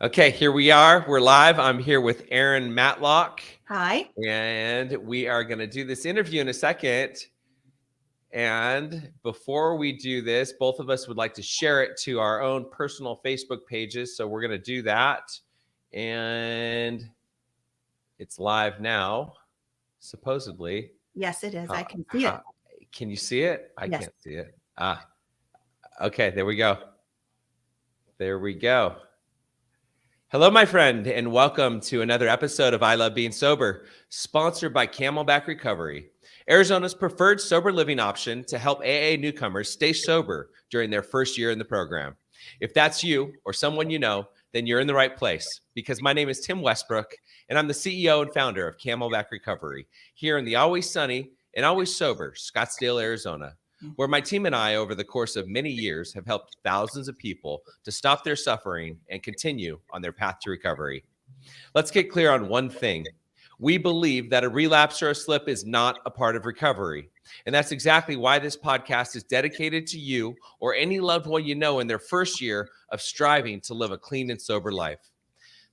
Okay, here we are. We're live. I'm here with Erin Matlock. Hi. And we are going to do this interview in a second. And before we do this, both of us would like to share it to our own personal Facebook pages. So we're going to do that. And it's live now, supposedly. Yes, it is. I can see it. Can you see it? I Yes. can't see it. Okay, there we go. There we go. Hello, my friend, and welcome to another episode of I Love Being Sober, sponsored by CamelBak Recovery, Arizona's preferred sober living option to help AA newcomers stay sober during their first year in the program. If that's you or someone you know, then you're in the right place, because my name is Tim Westbrook, and I'm the CEO and founder of CamelBak Recovery here in the always sunny and always sober Scottsdale, Arizona, where my team and I, over the course of many years, have helped thousands of people to stop their suffering and continue on their path to recovery. Let's get clear on one thing. We believe that a relapse or a slip is not a part of recovery. And that's exactly why this podcast is dedicated to you or any loved one you know in their first year of striving to live a clean and sober life.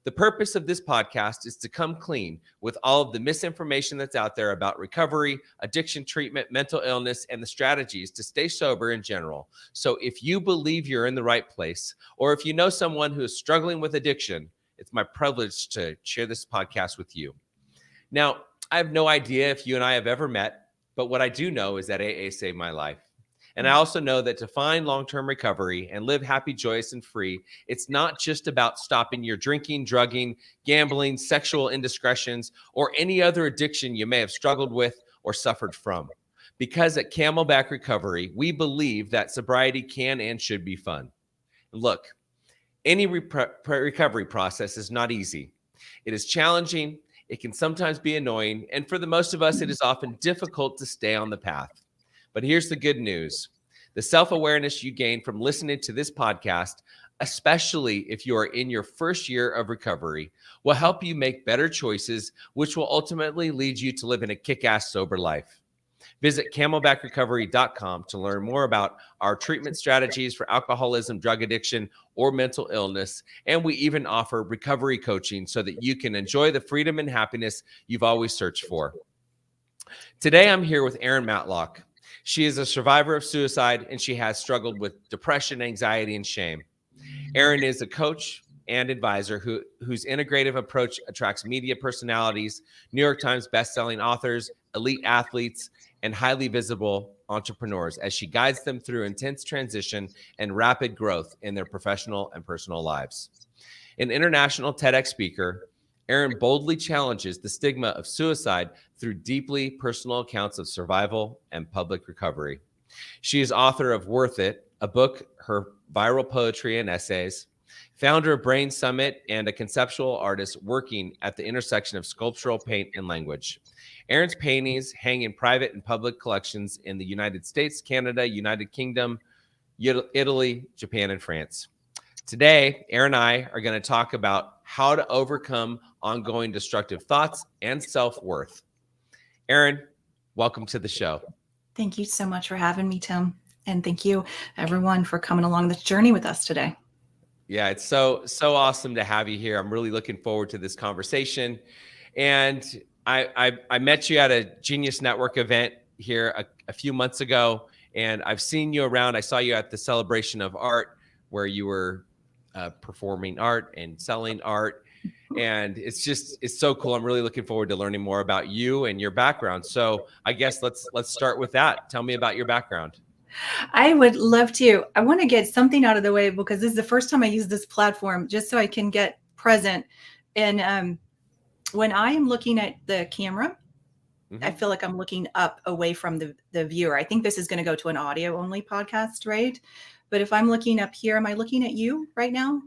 The purpose of this podcast is to come clean with all of the misinformation that's out there about recovery, addiction treatment, mental illness, and the strategies to stay sober in general. So if you believe you're in the right place, or if you know someone who is struggling with addiction, it's my privilege to share this podcast with you. Now, I have no idea if you and I have ever met, but what I do know is that AA saved my life. And I also know that to find long-term recovery and live happy, joyous, and free, it's not just about stopping your drinking, drugging, gambling, sexual indiscretions, or any other addiction you may have struggled with or suffered from. Because at CamelBak Recovery, we believe that sobriety can and should be fun. Look, any recovery process is not easy. It is challenging, it can sometimes be annoying, and for the most of us, it is often difficult to stay on the path. But here's the good news. The self-awareness you gain from listening to this podcast, especially if you are in your first year of recovery, will help you make better choices, which will ultimately lead you to living a kick-ass sober life. Visit CamelBakRecovery.com to learn more about our treatment strategies for alcoholism, drug addiction, or mental illness. And we even offer recovery coaching so that you can enjoy the freedom and happiness you've always searched for. Today, I'm here with Erin Matlock. She is a survivor of suicide, and she has struggled with depression, anxiety, and shame. Erin is a coach and advisor whose integrative approach attracts media personalities, New York Times bestselling authors, elite athletes, and highly visible entrepreneurs as she guides them through intense transition and rapid growth in their professional and personal lives. An international TEDx speaker, Erin boldly challenges the stigma of suicide through deeply personal accounts of survival and public recovery. She is author of Worth It, a book, her viral poetry and essays, founder of Brain Summit, and a conceptual artist working at the intersection of sculptural paint and language. Erin's paintings hang in private and public collections in the United States, Canada, United Kingdom, Italy, Japan, and France. Today, Erin and I are going to talk about how to overcome ongoing destructive thoughts and self-worth. Erin, welcome to the show. Thank you so much for having me, Tim. And thank you, everyone, for coming along this journey with us today. Yeah, it's so awesome to have you here. I'm really looking forward to this conversation. And I met you at a Genius Network event here a few months ago, and I've seen you around. I saw you at the Celebration of Art, where you were performing art and selling art. And it's so cool. I'm really looking forward to learning more about you and your background. So I guess let's start with that. Tell me about your background. I would love to. I want to get something out of the way because this is the first time I use this platform just so I can get present. And when I am looking at the camera, I feel like I'm looking up away from the viewer. I think this is going to go to an audio only podcast, right? But if I'm looking up here, am I looking at you right now?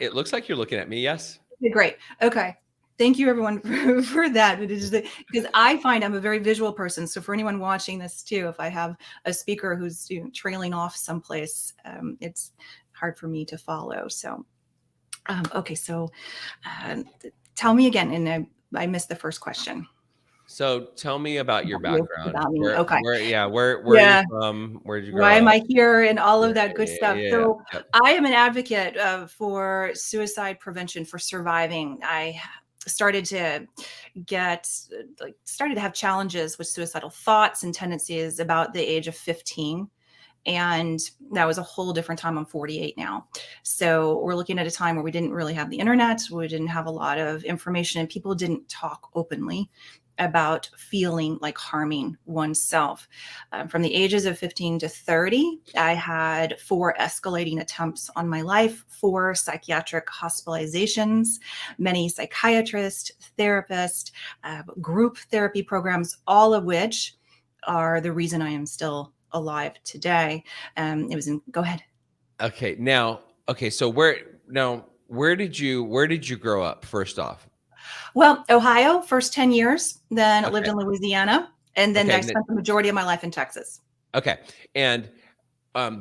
It looks like you're looking at me. Yes. Okay, great. Okay. Thank you, everyone, for that. Because I find I'm a very visual person. So for anyone watching this too, if I have a speaker who's trailing off someplace, it's hard for me to follow. So, okay. So tell me again, and I missed the first question. So tell me about your background. About me. Okay. Where are you Yeah. from? Where did you Why grow am up? I here and all Yeah, of that good yeah, stuff. yeah, yeah. So Yep. I am an advocate for suicide prevention, for surviving. I started to started to have challenges with suicidal thoughts and tendencies about the age of 15. And that was a whole different time. I'm 48 now. So we're looking at a time where we didn't really have the internet. We didn't have a lot of information, and people didn't talk openly about feeling like harming oneself. From the ages of 15 to 30, I had 4 escalating attempts on my life, 4 psychiatric hospitalizations, many psychiatrists, therapists, group therapy programs, all of which are the reason I am still alive today. Go ahead. Okay. So where did you grow up first off? Well, Ohio, first 10 years, then I lived Okay. in Louisiana, and then Okay. I spent the majority of my life in Texas. Okay. And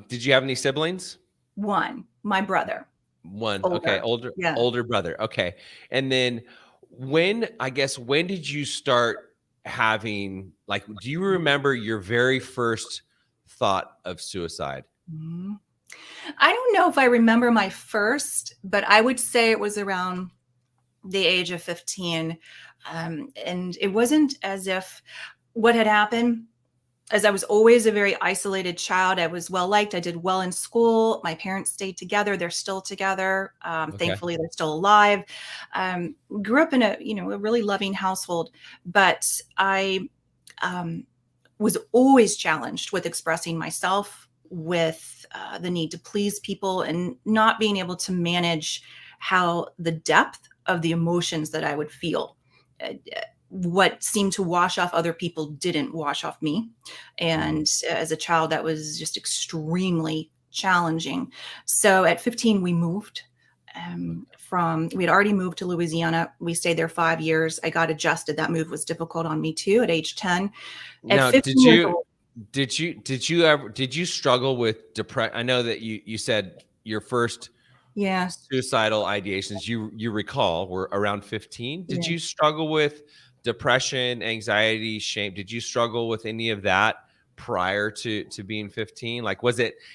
did you have any siblings? One, my brother, One. Okay. older. Yeah. Older brother. Okay. And then when did you start having, like, do you remember your very first thought of suicide? Mhm. I don't know if I remember my first, but I would say it was around the age of 15. And it wasn't as if what had happened, as I was always a very isolated child. I was well liked. I did well in school. My parents stayed together. They're still together. Okay. Thankfully, they're still alive. Grew up in a really loving household, but I was always challenged with expressing myself, with the need to please people, and not being able to manage how the depth of the emotions that I would feel. What seemed to wash off other people didn't wash off me. And as a child, that was just extremely challenging. So at 15, we moved. We had already moved to Louisiana. We stayed there 5 years. I got adjusted. That move was difficult on me too at age 10. Now, At 15 years old, did you struggle with depression? I know that you said your first yeah. suicidal ideations you recall were around 15. Did Yeah. you struggle with depression, anxiety, shame? Did you struggle with any of that prior to being 15? Like,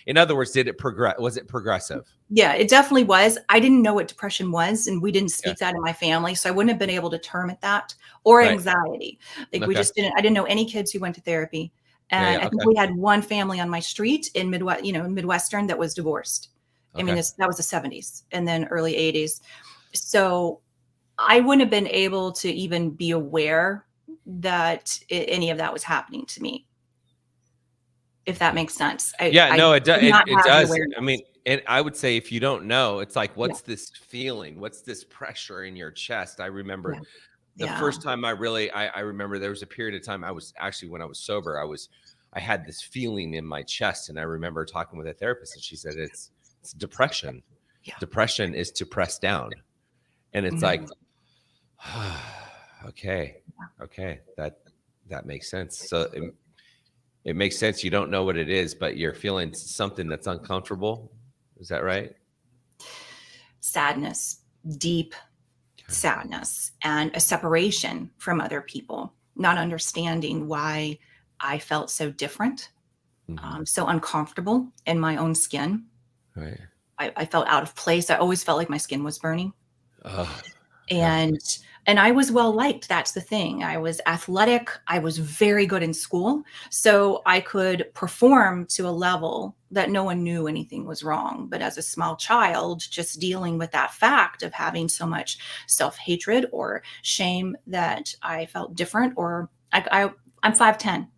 in other words, did it progress? Was it progressive? Yeah, it definitely was. I didn't know what depression was, and we didn't speak Yeah. that in my family. So I wouldn't have been able to term it that, or Right. anxiety. Like we Okay. just didn't, I didn't know any kids who went to therapy. And Yeah. I think Okay. we had one family on my street in Midwestern that was divorced. I mean, Okay. that was the 70s and then early 80s. So I wouldn't have been able to even be aware that any of that was happening to me, if that makes sense. Yeah, no, it did not have the does. awareness. I mean, and I would say if you don't know, it's like, Yeah. what's this feeling? What's this pressure in your chest? I remember Yeah. the Yeah. first time I remember there was a period of time when I was sober, I had this feeling in my chest, and I remember talking with a therapist, and she said it's depression. Yeah. Depression is to press down, and it's like, okay, that makes sense. So it makes sense. You don't know what it is, but you're feeling something that's uncomfortable. Is that right? Sadness, deep sadness, and a separation from other people, not understanding why I felt so different, so uncomfortable in my own skin. Right. I felt out of place. I always felt like my skin was burning. Oh, And I was well liked. That's the thing. I was athletic. I was very good in school. So I could perform to a level that no one knew anything was wrong. But as a small child, just dealing with that fact of having so much self-hatred or shame that I felt different, or I'm 5'10".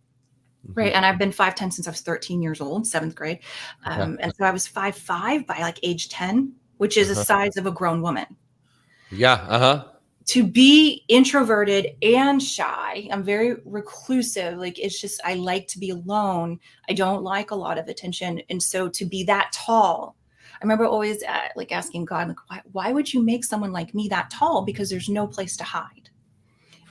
Right. And I've been 5'10" since I was 13 years old, 7th grade. And so I was 5'5" by like age 10, which is the size of a grown woman. Yeah. To be introverted and shy, I'm very reclusive. Like, it's just, I like to be alone. I don't like a lot of attention. And so to be that tall, I remember always like asking God, like, why would you make someone like me that tall? Because there's no place to hide.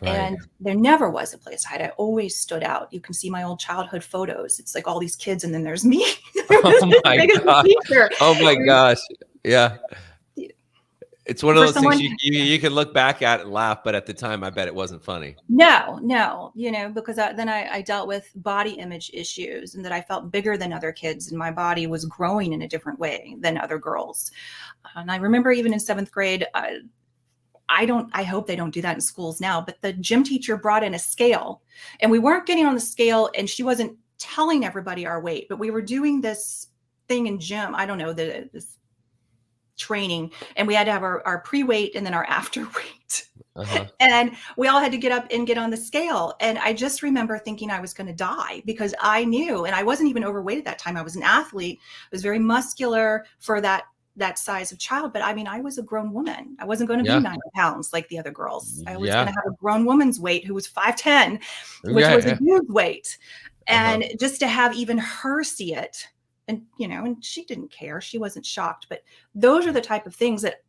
Right. And there never was a place to hide. I always stood out. You can see my old childhood photos. It's like all these kids, and then there's me. Oh my gosh. Oh my gosh. Yeah. It's one of For those things someone, you can look back at and laugh, but at the time, I bet it wasn't funny. no, because then I dealt with body image issues, and that I felt bigger than other kids, and my body was growing in a different way than other girls. And I remember even in 7th grade, I hope they don't do that in schools now, but the gym teacher brought in a scale, and we weren't getting on the scale, and she wasn't telling everybody our weight, but we were doing this thing in gym. I don't know, this training, and we had to have our pre-weight and then our after weight. Uh-huh. And we all had to get up and get on the scale. And I just remember thinking I was going to die, because I knew, and I wasn't even overweight at that time. I was an athlete. I was very muscular for that size of child. But I mean, I was a grown woman. I wasn't going to be 90 pounds like the other girls. I was going to have a grown woman's weight who was 5'10", which was a huge weight. And just to have even her see it, and, and she didn't care. She wasn't shocked. But those are the type of things that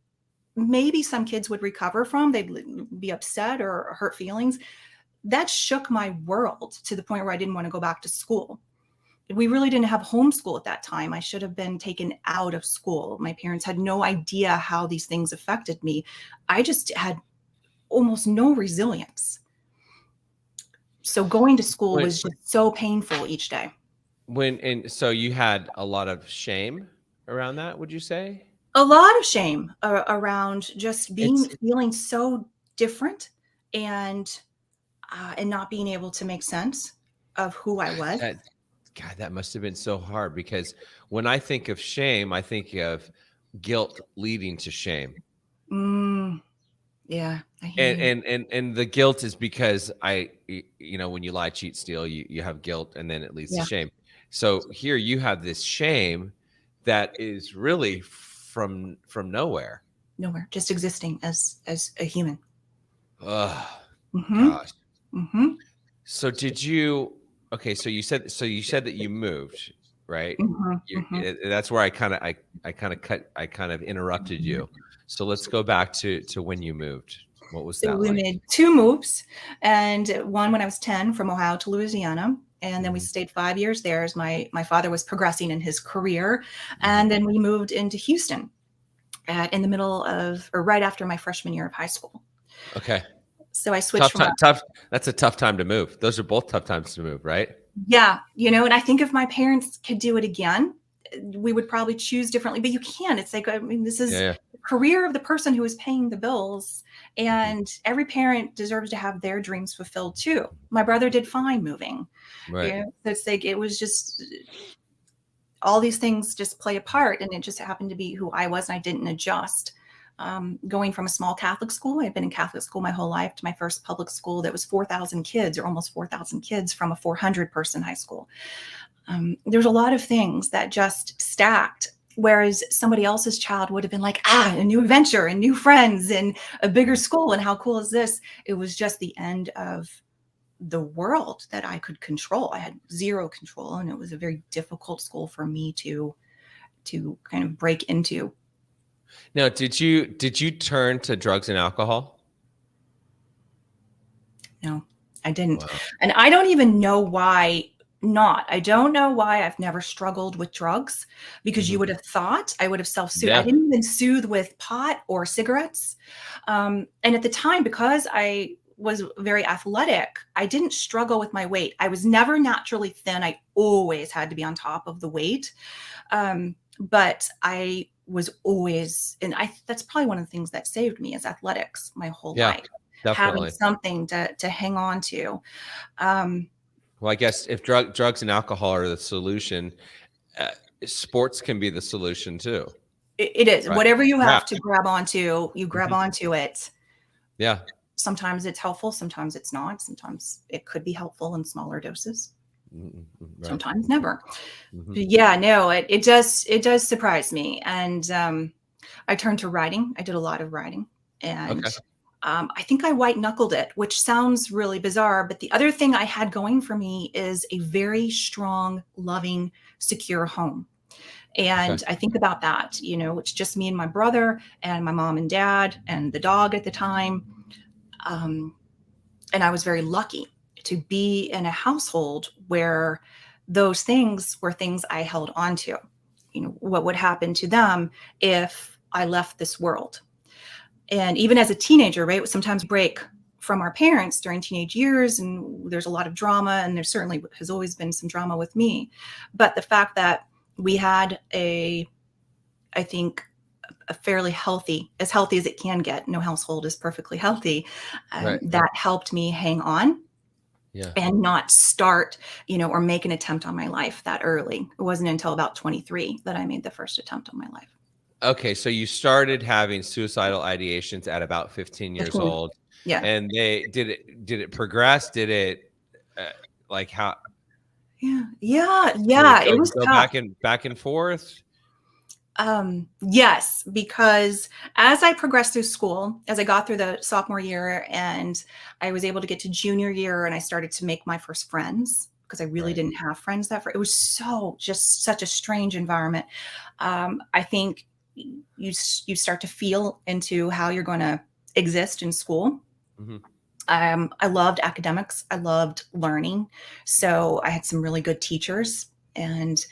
maybe some kids would recover from. They'd be upset or hurt feelings. That shook my world to the point where I didn't want to go back to school. We really didn't have homeschool at that time. I should have been taken out of school. My parents had no idea how these things affected me. I just had almost no resilience. So going to school was just so painful each day. So you had a lot of shame around that, would you say? A lot of shame around just feeling so different, and not being able to make sense of who I was. God, that must have been so hard, because when I think of shame, I think of guilt leading to shame. Yeah. And the guilt is because when you lie, cheat, steal, you have guilt, and then it leads to shame. So here you have this shame that is really from nowhere, just existing as a human. Oh, gosh. So so you said that you moved, right? That's where I kind of interrupted you. So let's go back to when you moved. What was that we like? made 2 moves, and one when I was 10 from Ohio to Louisiana. And then we stayed 5 years there as my father was progressing in his career. And then we moved into Houston in the middle of, or right after my freshman year of high school. Okay. So I switched tough. That's a tough time to move. Those are both tough times to move, right? Yeah. And I think if my parents could do it again, we would probably choose differently, but you can't. It's like, I mean, this is the career of the person who is paying the bills, and every parent deserves to have their dreams fulfilled too. My brother did fine moving. Right. It's like, it was just, all these things just play a part, and it just happened to be who I was, and I didn't adjust. Going from a small Catholic school, I've been in Catholic school my whole life, to my first public school that was 4,000 kids, or almost 4,000 kids, from a 400-person high school. There's a lot of things that just stacked, whereas somebody else's child would have been like, a new adventure and new friends and a bigger school, and how cool is this? It was just the end of the world that I could control. I had zero control, and it was a very difficult school for me to kind of break into. Now, did you turn to drugs and alcohol? No, I didn't. Wow. And I don't even know why not. I don't know why I've never struggled with drugs, because you would have thought I would have self-soothed. I didn't even soothe with pot or cigarettes. And at the time, because I was very athletic, I didn't struggle with my weight. I was never naturally thin. I always had to be on top of the weight. But I was always, and that's probably one of the things that saved me, is athletics my whole life. Definitely. Having something to hang on to. Well, I guess if drugs and alcohol are the solution, sports can be the solution too. It is. Right. Whatever you have to grab onto, you grab onto it. Yeah. Sometimes it's helpful. Sometimes it's not. Sometimes it could be helpful in smaller doses. Right. Sometimes never. But yeah, no, it does surprise me. And I turned to writing. I did a lot of writing, and I think I white knuckled it, which sounds really bizarre. But the other thing I had going for me is a very strong, loving, secure home. And I think about that, it's just me and my brother and my mom and dad and the dog at the time. And I was very lucky to be in a household where those things were things I held on to. What would happen to them if I left this world? And even as a teenager, right, sometimes we break from our parents during teenage years, and there's a lot of drama, and there certainly has always been some drama with me. But the fact that we had I think, a fairly healthy, as healthy as it can get, no household is perfectly healthy, Right. that helped me hang on Yeah. and not start, or make an attempt on my life that early. It wasn't until about 23 that I made the first attempt on my life. Okay, so you started having suicidal ideations at about 15 years 15. old, Yeah. and did it progress? Did it like how Yeah. Yeah. did it Yeah. It was go tough. back and forth? Yes, because as I progressed through school, as I got through the sophomore year and I was able to get to junior year and I started to make my first friends because I really Right. didn't have friends it was just such a strange environment. I think you start to feel into how you're going to exist in school. Hmm. I loved academics. I loved learning. So I had some really good teachers, and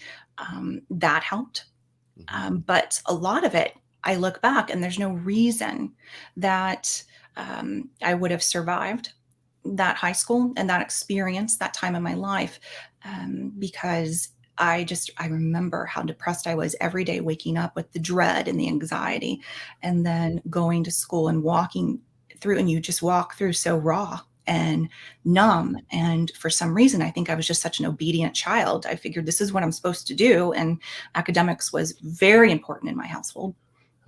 that helped. But a lot of it, I look back and there's no reason that I would have survived that high school and that experience, that time in my life, because I remember how depressed I was every day, waking up with the dread and the anxiety, and then going to school and walking through, and you just walk through so raw and numb. And for some reason, I think I was just such an obedient child. I figured this is what I'm supposed to do. And academics was very important in my household.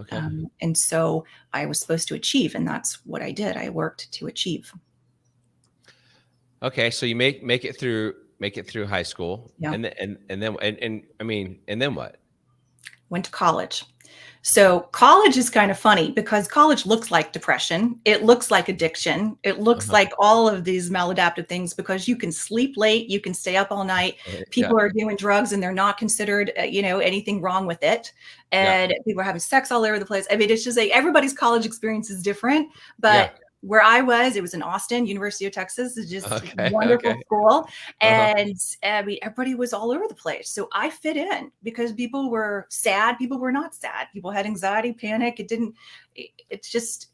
Okay. And so I was supposed to achieve, and that's what I did. I worked to achieve. Okay, so you make it through high school, Yeah. and then what? Went to college. So college is kind of funny because college looks like depression. It looks like addiction. It looks Uh-huh. like all of these maladaptive things because you can sleep late, you can stay up all night. People Yeah. are doing drugs and they're not considered, anything wrong with it. And people are having sex all over the place. I mean, it's just like everybody's college experience is different, Yeah. but where I was, it was in Austin, University of Texas. It's just Okay. wonderful Okay. school. Uh-huh. And I mean, everybody was all over the place. So I fit in because people were sad. People were not sad. People had anxiety, panic. It's just,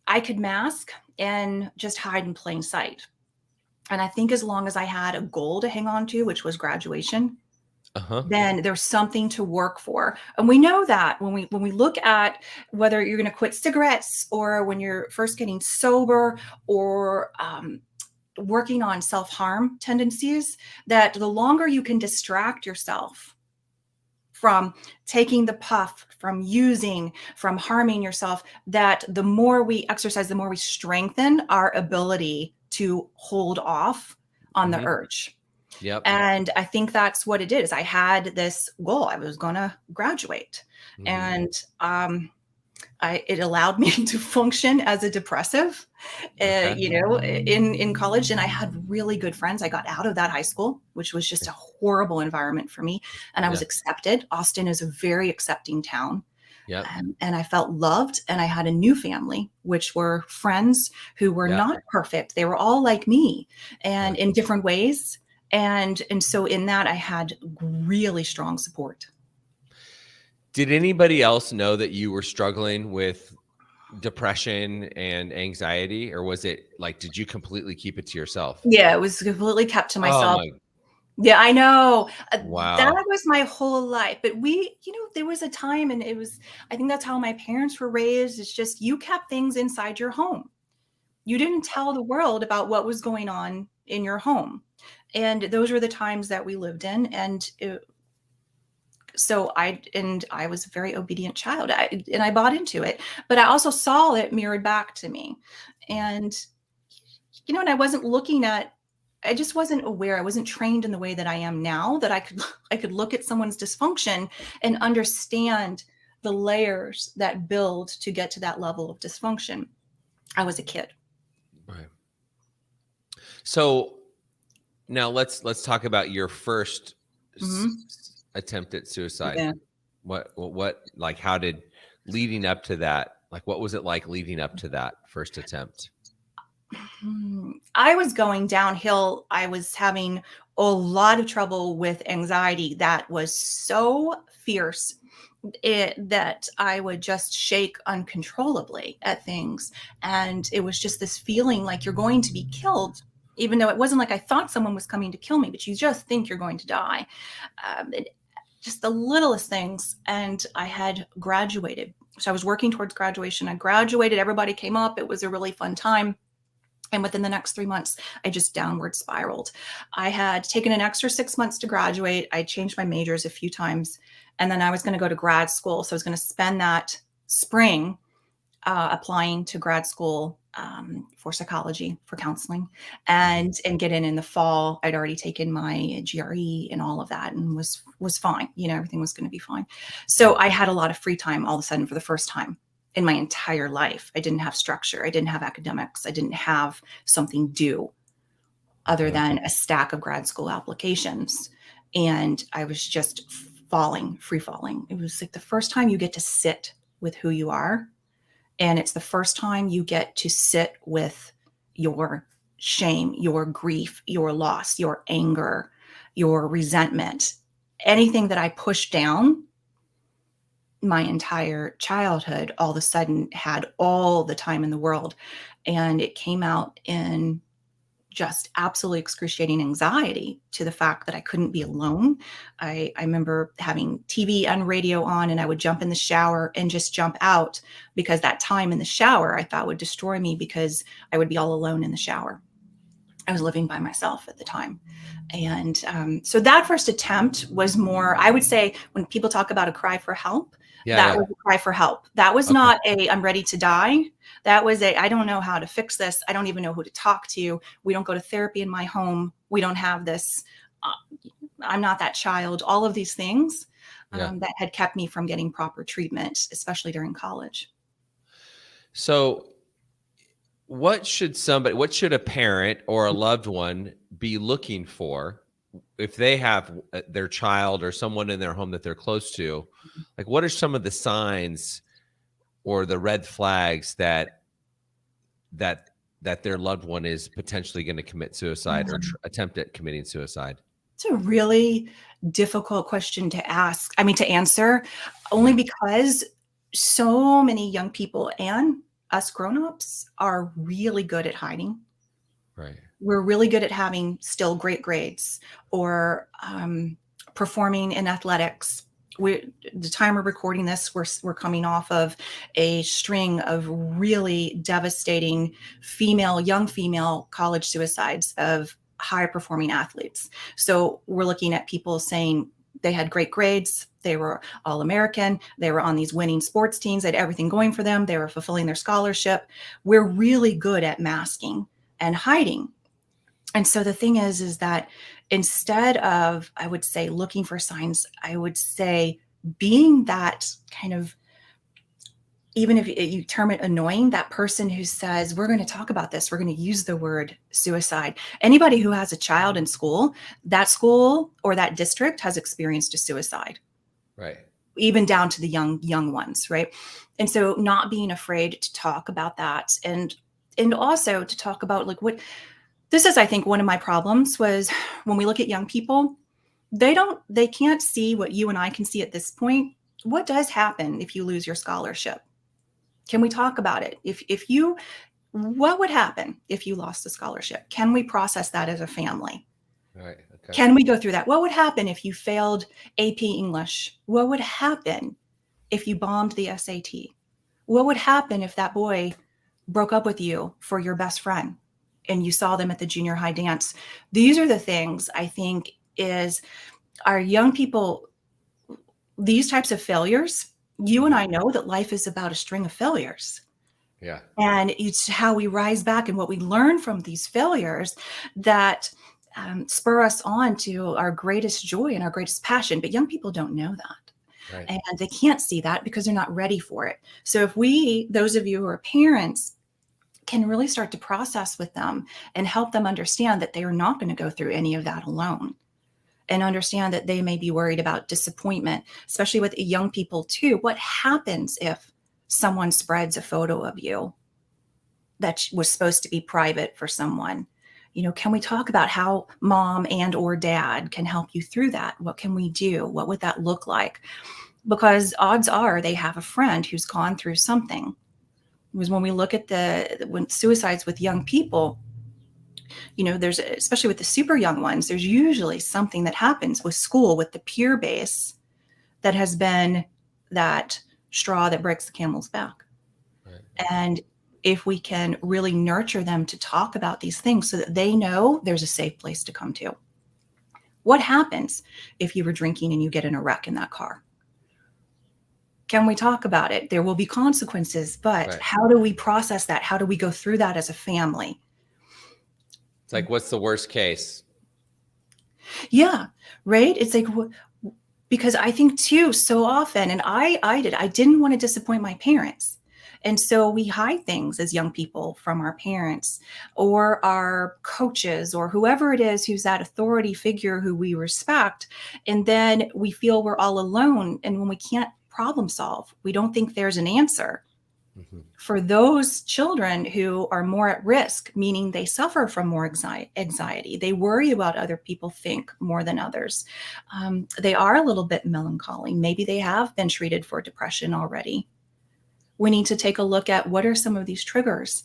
I could mask and just hide in plain sight. And I think as long as I had a goal to hang on to, which was graduation, Uh-huh. then there's something to work for. And we know that when we look at whether you're going to quit cigarettes or when you're first getting sober or working on self-harm tendencies, that the longer you can distract yourself from taking the puff, from using, from harming yourself, that the more we exercise, the more we strengthen our ability to hold off on the urge. Yep. And I think that's what it is. I had this goal. I was going to graduate. And it allowed me to function as a depressive, Okay. in college. And I had really good friends. I got out of that high school, which was just a horrible environment for me. And I was accepted. Austin is a very accepting town. Yep. And I felt loved. And I had a new family, which were friends who were not perfect. They were all like me and in different ways. And so in that, I had really strong support. Did anybody else know that you were struggling with depression and anxiety, or was it like, did you completely keep it to yourself? Yeah, it was completely kept to Oh myself. my, Yeah, I know. wow. That was my whole life. But there was a time, and I think that's how my parents were raised. It's just, you kept things inside your home. You didn't tell the world about what was going on in your home. And those were the times that we lived in. And so I was a very obedient child, and I bought into it, but I also saw it mirrored back to me. And, and I just wasn't aware. I wasn't trained in the way that I am now, that I could look at someone's dysfunction and understand the layers that build to get to that level of dysfunction. I was a kid. Right. So now let's talk about your first attempt at suicide. Yeah. What like, how did leading up to that, like, what was it like leading up to that first attempt? I was going downhill. I was having a lot of trouble with anxiety that was so fierce that I would just shake uncontrollably at things. And it was just this feeling like you're going to be killed, even though it wasn't like I thought someone was coming to kill me, but you just think you're going to die. Just the littlest things. And I had graduated. So I was working towards graduation. I graduated, everybody came up. It was a really fun time. And within the next 3 months, I just downward spiraled. I had taken an extra 6 months to graduate. I changed my majors a few times. And then I was going to go to grad school. So I was going to spend that spring applying to grad school for psychology, for counseling, and get in the fall. I'd already taken my GRE and all of that, and was fine. You know, everything was going to be fine. So I had a lot of free time all of a sudden for the first time in my entire life. I didn't have structure. I didn't have academics. I didn't have something due other than a stack of grad school applications. And I was just free falling. It was like the first time you get to sit with who you are. And it's the first time you get to sit with your shame, your grief, your loss, your anger, your resentment, anything that I pushed down my entire childhood all of a sudden had all the time in the world. And it came out in just absolutely excruciating anxiety to the fact that I couldn't be alone. I remember having TV and radio on, and I would jump in the shower and just jump out, because that time in the shower I thought would destroy me, because I would be all alone in the shower. I was living by myself at the time. And so that first attempt was more, I would say, when people talk about a cry for help, that was a cry for help. That was not a, I'm ready to die. That was a, I don't know how to fix this. I don't even know who to talk to. We don't go to therapy in my home. We don't have this. I'm not that child. All of these things that had kept me from getting proper treatment, especially during college. So what should a parent or a loved one be looking for if they have their child or someone in their home that they're close to? Like, what are some of the signs or the red flags that their loved one is potentially going to commit suicide or attempt at committing suicide? It's a really difficult question to answer, only because so many young people and us grownups are really good at hiding. Right. We're really good at having still great grades, or performing in athletics. The time we're recording this, we're coming off of a string of really devastating young female college suicides of high performing athletes. So we're looking at people saying they had great grades, they were All-American, they were on these winning sports teams, they had everything going for them, they were fulfilling their scholarship. We're really good at masking and hiding. And so the thing is that instead of, I would say, looking for signs, I would say being that kind of, even if you term it annoying, that person who says, we're going to talk about this, we're going to use the word suicide. Anybody who has a child in school, that school or that district has experienced a suicide. Right. Even down to the young ones, right? And so not being afraid to talk about that, and also to talk about, like, what this is, I think, one of my problems was when we look at young people, they can't see what you and I can see at this point. What does happen if you lose your scholarship? Can we talk about it? What would happen if you lost the scholarship? Can we process that as a family? Right. Okay. Can we go through that? What would happen if you failed AP English? What would happen if you bombed the SAT? What would happen if that boy broke up with you for your best friend and you saw them at the junior high dance? These are the things I think is our young people, these types of failures. You and I know that life is about a string of failures. Yeah. And it's how we rise back and what we learn from these failures that spur us on to our greatest joy and our greatest passion. But young people don't know that. Right. And they can't see that because they're not ready for it. So if those of you who are parents, can really start to process with them and help them understand that they are not going to go through any of that alone, and understand that they may be worried about disappointment, especially with young people too. What happens if someone spreads a photo of you that was supposed to be private for someone? Can we talk about how mom and or dad can help you through that? What can we do? What would that look like? because odds are they have a friend who's gone through something. Because when we look at when suicides with young people, there's, especially with the super young ones, there's usually something that happens with school, with the peer base, that has been that straw that breaks the camel's back. Right. And if we can really nurture them to talk about these things so that they know there's a safe place to come to. What happens if you were drinking and you get in a wreck in that car? Can we talk about it? There will be consequences, but right. How do we process that? How do we go through that as a family? It's like, what's the worst case? Yeah, right. It's like, because I think too, so often, and I didn't want to disappoint my parents. And so we hide things as young people from our parents or our coaches or whoever it is who's that authority figure who we respect. And then we feel we're all alone. And when we can't problem solve, we don't think there's an answer. Mm-hmm. For those children who are more at risk, meaning they suffer from more anxiety, they worry about other people think more than others. They are a little bit melancholy. Maybe they have been treated for depression already. We need to take a look at what are some of these triggers,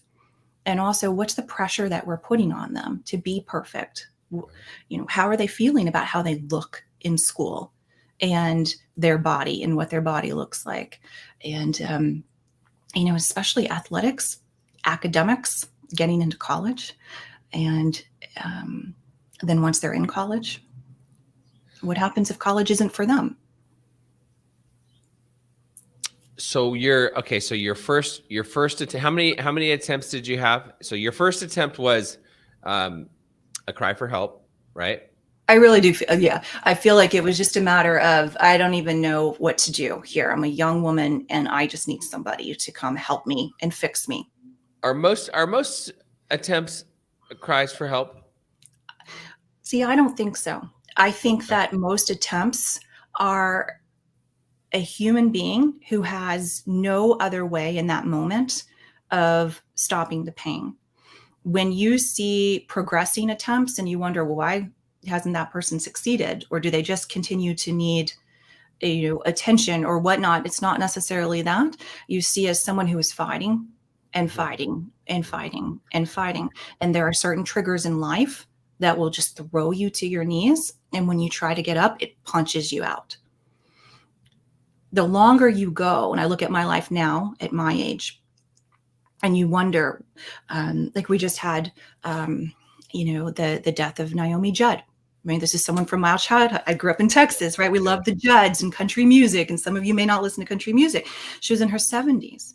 and also what's the pressure that we're putting on them to be perfect. How are they feeling about how they look in school and their body and what their body looks like? And, especially athletics, academics, getting into college. And then once they're in college, what happens if college isn't for them? So your first attempt, how many attempts did you have? So your first attempt was a cry for help, right? I really do. Yeah. I feel like it was just a matter of, I don't even know what to do here. I'm a young woman and I just need somebody to come help me and fix me. Are most attempts cries for help? See, I don't think so. I think that most attempts are a human being who has no other way in that moment of stopping the pain. When you see progressing attempts and you wonder, well, why hasn't that person succeeded? Or do they just continue to need attention or whatnot? It's not necessarily that. You see as someone who is fighting and fighting and fighting and fighting. And there are certain triggers in life that will just throw you to your knees. And when you try to get up, it punches you out. The longer you go, and I look at my life now at my age, and you wonder, like we just had, the death of Naomi Judd. I mean, this is someone from my childhood. I grew up in Texas, right? We love the Judds and country music, and some of you may not listen to country music. She was in her 70s.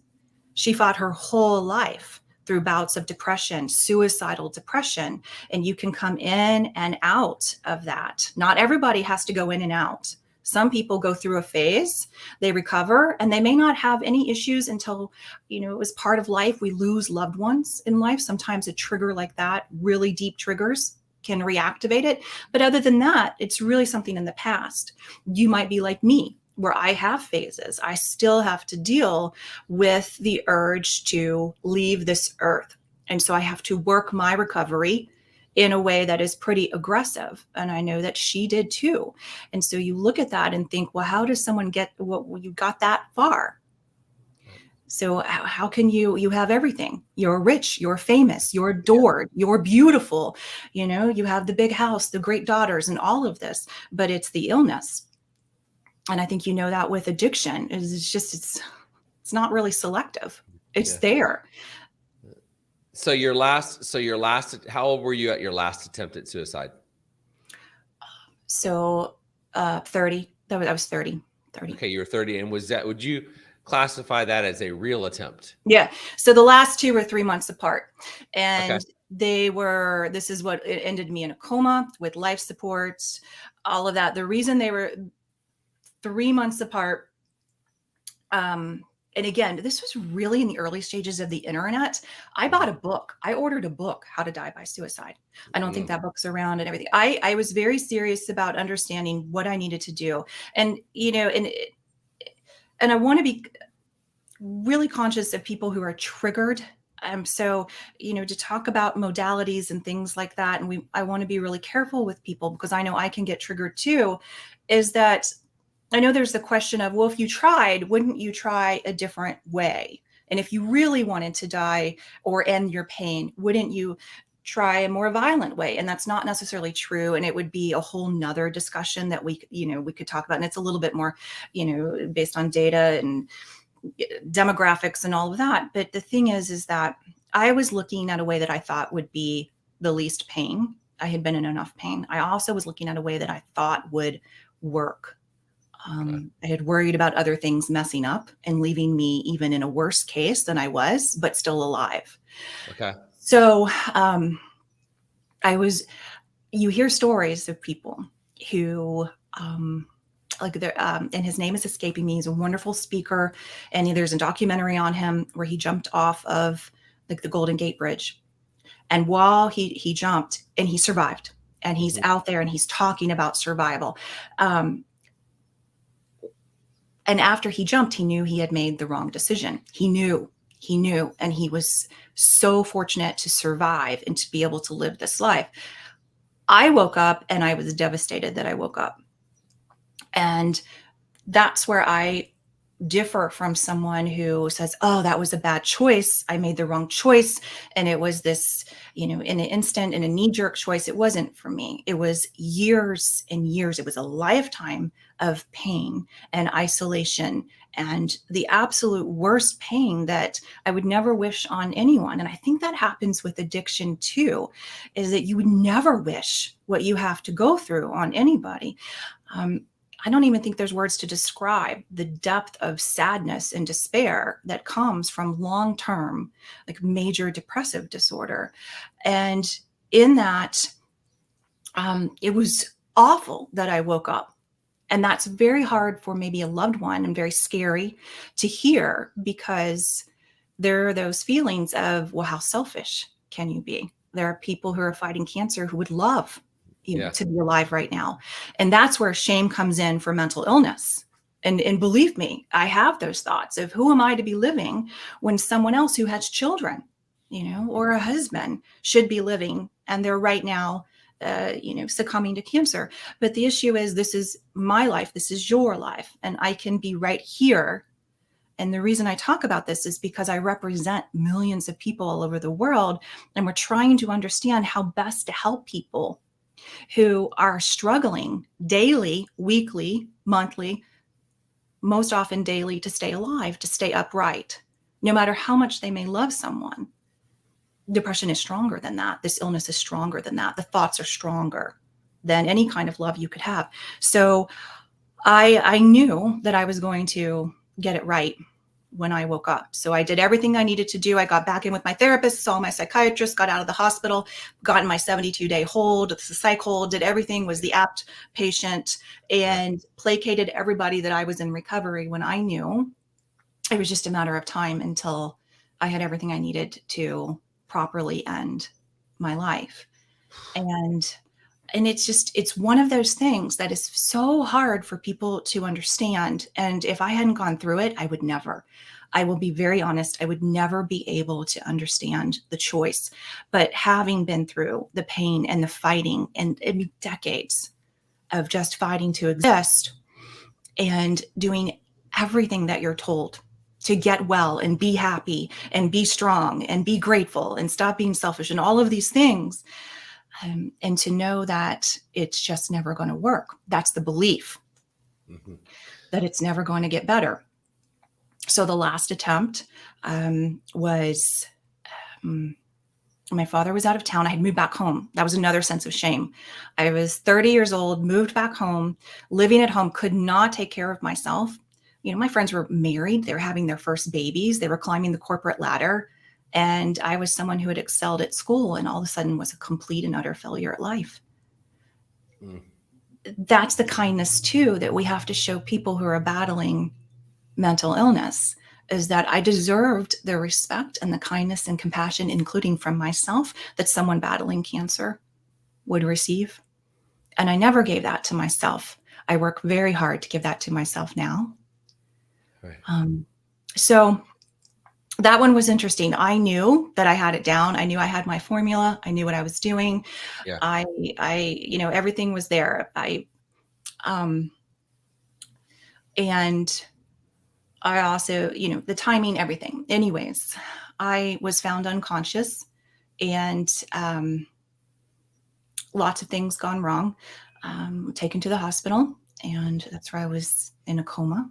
She fought her whole life through bouts of depression, suicidal depression, and you can come in and out of that. Not everybody has to go in and out. Some people go through a phase, they recover, and they may not have any issues until, it was part of life. We lose loved ones in life. Sometimes a trigger like that, really deep triggers, can reactivate it. But other than that, it's really something in the past. You might be like me, where I have phases. I still have to deal with the urge to leave this earth. And so I have to work my recovery in a way that is pretty aggressive. And I know that she did too. And so you look at that and think, well, how does someone get what you got that far? So how can you have everything? You're rich, you're famous, you're adored, you're beautiful. You have the big house, the great daughters and all of this, but it's the illness. And I think that with addiction it's not really selective. It's there. So your last, how old were you at your last attempt at suicide? So 30. I was 30. Okay, you were 30. And would you classify that as a real attempt? Yeah. So the last two were 3 months apart. And this is what it ended me in a coma with life support, all of that. The reason they were 3 months apart, and again, this was really in the early stages of the internet. I bought a book. I ordered a book, How to Die by Suicide. I don't think that book's around and everything. I was very serious about understanding what I needed to do. And, and I want to be really conscious of people who are triggered. So, to talk about modalities and things like that. And I want to be really careful with people because I know I can get triggered too, is that I know there's the question of, well, if you tried, wouldn't you try a different way? And if you really wanted to die or end your pain, wouldn't you try a more violent way? And that's not necessarily true. And it would be a whole nother discussion that we could talk about. And it's a little bit more, based on data and demographics and all of that. But the thing is that I was looking at a way that I thought would be the least pain. I had been in enough pain. I also was looking at a way that I thought would work. I had worried about other things messing up and leaving me even in a worse case than I was, but still alive. Okay. So you hear stories of people who, and his name is escaping me. He's a wonderful speaker. And there's a documentary on him where he jumped off of the Golden Gate Bridge. And while he jumped, and he survived, and he's out there and he's talking about survival. And after he jumped, he knew he had made the wrong decision. He knew, and he was so fortunate to survive and to be able to live this life. I woke up and I was devastated that I woke up. And that's where I differ from someone who says, oh, that was a bad choice. I made the wrong choice. And it was this, in an instant, in a knee-jerk choice. It wasn't for me. It was years and years. It was a lifetime of pain and isolation and the absolute worst pain that I would never wish on anyone. And I think that happens with addiction too, is that you would never wish what you have to go through on anybody. I don't even think there's words to describe the depth of sadness and despair that comes from long-term, major depressive disorder. And in that, it was awful that I woke up. And that's very hard for maybe a loved one and very scary to hear, because there are those feelings of, well, how selfish can you be? There are people who are fighting cancer who would love to be alive right now. And that's where shame comes in for mental illness. And believe me, I have those thoughts of, who am I to be living when someone else who has children, or a husband should be living, and they're right now, succumbing to cancer. But the issue is, this is my life. This is your life. And I can be right here. And the reason I talk about this is because I represent millions of people all over the world. And we're trying to understand how best to help people who are struggling daily, weekly, monthly, most often daily, to stay alive, to stay upright, no matter how much they may love someone. Depression is stronger than that. This illness is stronger than that. The thoughts are stronger than any kind of love you could have. So I knew that I was going to get it right when I woke up. So I did everything I needed to do. I got back in with my therapist, saw my psychiatrist, got out of the hospital, got in my 72-day hold, the psych hold, did everything, was the apt patient, and placated everybody that I was in recovery, when I knew it was just a matter of time until I had everything I needed to properly end my life. And it's one of those things that is so hard for people to understand. And if I hadn't gone through it, I will be very honest, I would never be able to understand the choice. But having been through the pain and the fighting and decades of just fighting to exist and doing everything that you're told to get well and be happy and be strong and be grateful and stop being selfish and all of these things, and to know that it's just never going to work. That's the belief, that it's never going to get better. So the last attempt was, my father was out of town. I had moved back home. That was another sense of shame. I was 30 years old, moved back home, living at home, could not take care of myself. My friends were married. They were having their first babies. They were climbing the corporate ladder. And I was someone who had excelled at school and all of a sudden was a complete and utter failure at life. That's the kindness too that we have to show people who are battling mental illness, is that I deserved the respect and the kindness and compassion, including from myself, that someone battling cancer would receive. And I never gave that to myself. I work very hard to give that to myself now. Right. So that one was interesting. I knew that I had it down. I knew I had my formula. I knew what I was doing. Yeah. I everything was there. And I also, the timing, everything. Anyways, I was found unconscious, and lots of things gone wrong. Taken to the hospital, and that's where I was in a coma,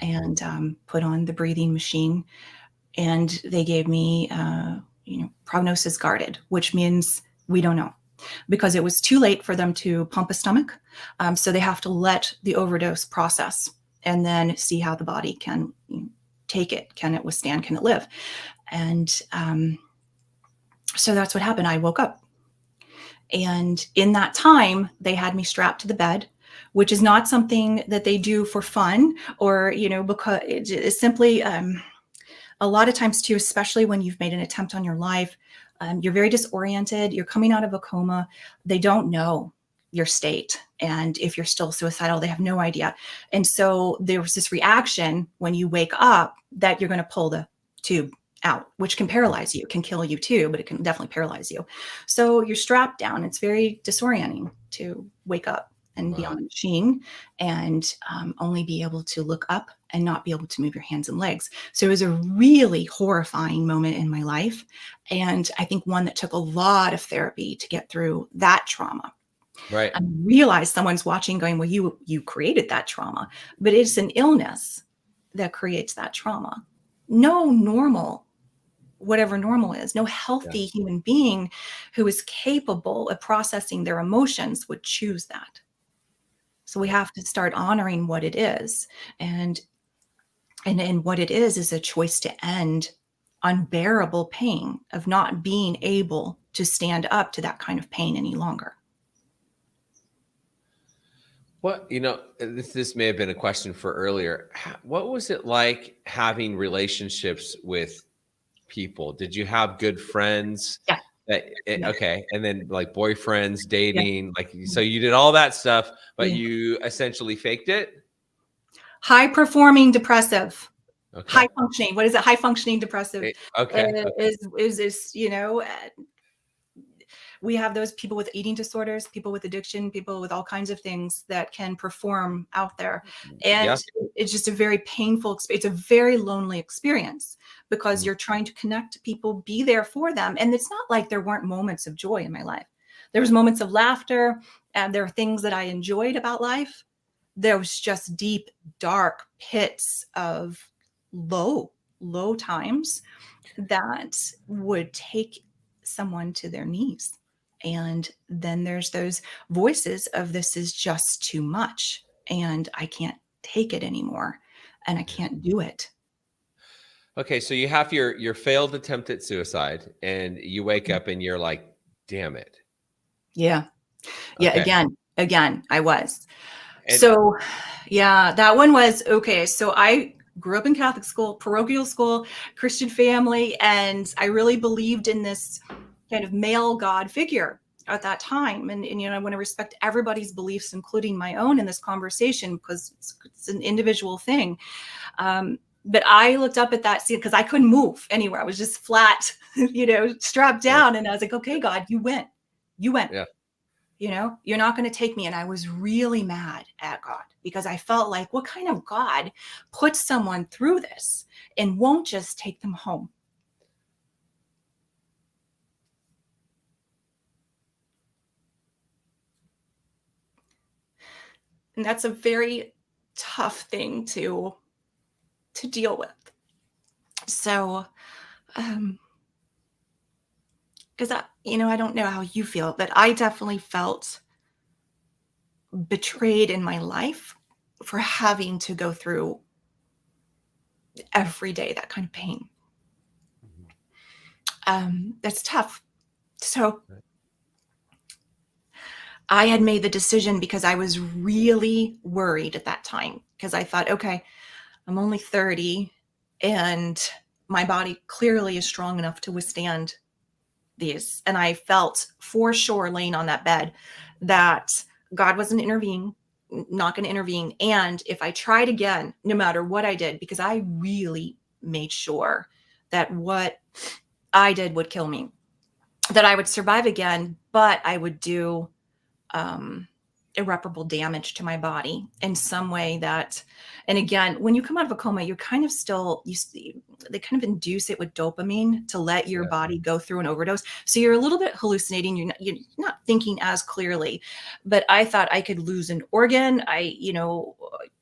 and put on the breathing machine. And they gave me, prognosis guarded, which means we don't know, because it was too late for them to pump a stomach. So they have to let the overdose process and then see how the body can take it. Can it withstand? Can it live? And so that's what happened. I woke up. And in that time, they had me strapped to the bed, which is not something that they do for fun, or, because it's simply a lot of times too, especially when you've made an attempt on your life, you're very disoriented. You're coming out of a coma. They don't know your state. And if you're still suicidal, they have no idea. And so there was this reaction when you wake up that you're going to pull the tube out, which can paralyze you, can kill you too, but it can definitely paralyze you. So you're strapped down. It's very disorienting to wake up and be on the machine, and only be able to look up and not be able to move your hands and legs. So it was a really horrifying moment in my life. And I think one that took a lot of therapy to get through that trauma. Right. And realize someone's watching going, well, you created that trauma, but it's an illness that creates that trauma. No normal, whatever normal is, no healthy human being who is capable of processing their emotions would choose that. So we have to start honoring what it is. And what it is a choice to end unbearable pain of not being able to stand up to that kind of pain any longer. What, this may have been a question for earlier. What was it like having relationships with people? Did you have good friends? Yeah. Okay. And then like boyfriends, dating, so you did all that stuff, but you essentially faked it? High performing depressive. Okay. High functioning. What is it? High functioning depressive. Okay. Is we have those people with eating disorders, people with addiction, people with all kinds of things that can perform out there. And it's just a very painful experience. It's a very lonely experience, because you're trying to connect to people, be there for them. And it's not like there weren't moments of joy in my life. There was moments of laughter, and there are things that I enjoyed about life. There was just deep, dark pits of low times that would take someone to their knees. And then there's those voices of, this is just too much, and I can't take it anymore, and I can't do it. Okay. So you have your failed attempt at suicide, and you wake up and you're like, damn it. Yeah. Okay. Again, I was. So yeah, that one was okay. So I grew up in Catholic school, parochial school, Christian family, and I really believed in this kind of male God figure at that time. And I want to respect everybody's beliefs, including my own, in this conversation, because it's an individual thing. But I looked up at that scene because I couldn't move anywhere. I was just flat, strapped down. And I was like, okay, God, you went. Yeah. You're not going to take me. And I was really mad at God, because I felt like, what kind of God puts someone through this and won't just take them home? And that's a very tough thing to deal with. So, because I don't know how you feel, but I definitely felt betrayed in my life for having to go through every day that kind of pain. That's tough. So I had made the decision because I was really worried at that time, because I thought, okay, I'm only 30 and my body clearly is strong enough to withstand these. And I felt for sure, laying on that bed, that God wasn't not going to intervene. And if I tried again, no matter what I did, because I really made sure that what I did would kill me, that I would survive again, but I would do irreparable damage to my body in some way that, and again, when you come out of a coma, you're kind of still, they kind of induce it with dopamine to let your body go through an overdose. So you're a little bit hallucinating. You're not thinking as clearly, but I thought I could lose an organ. I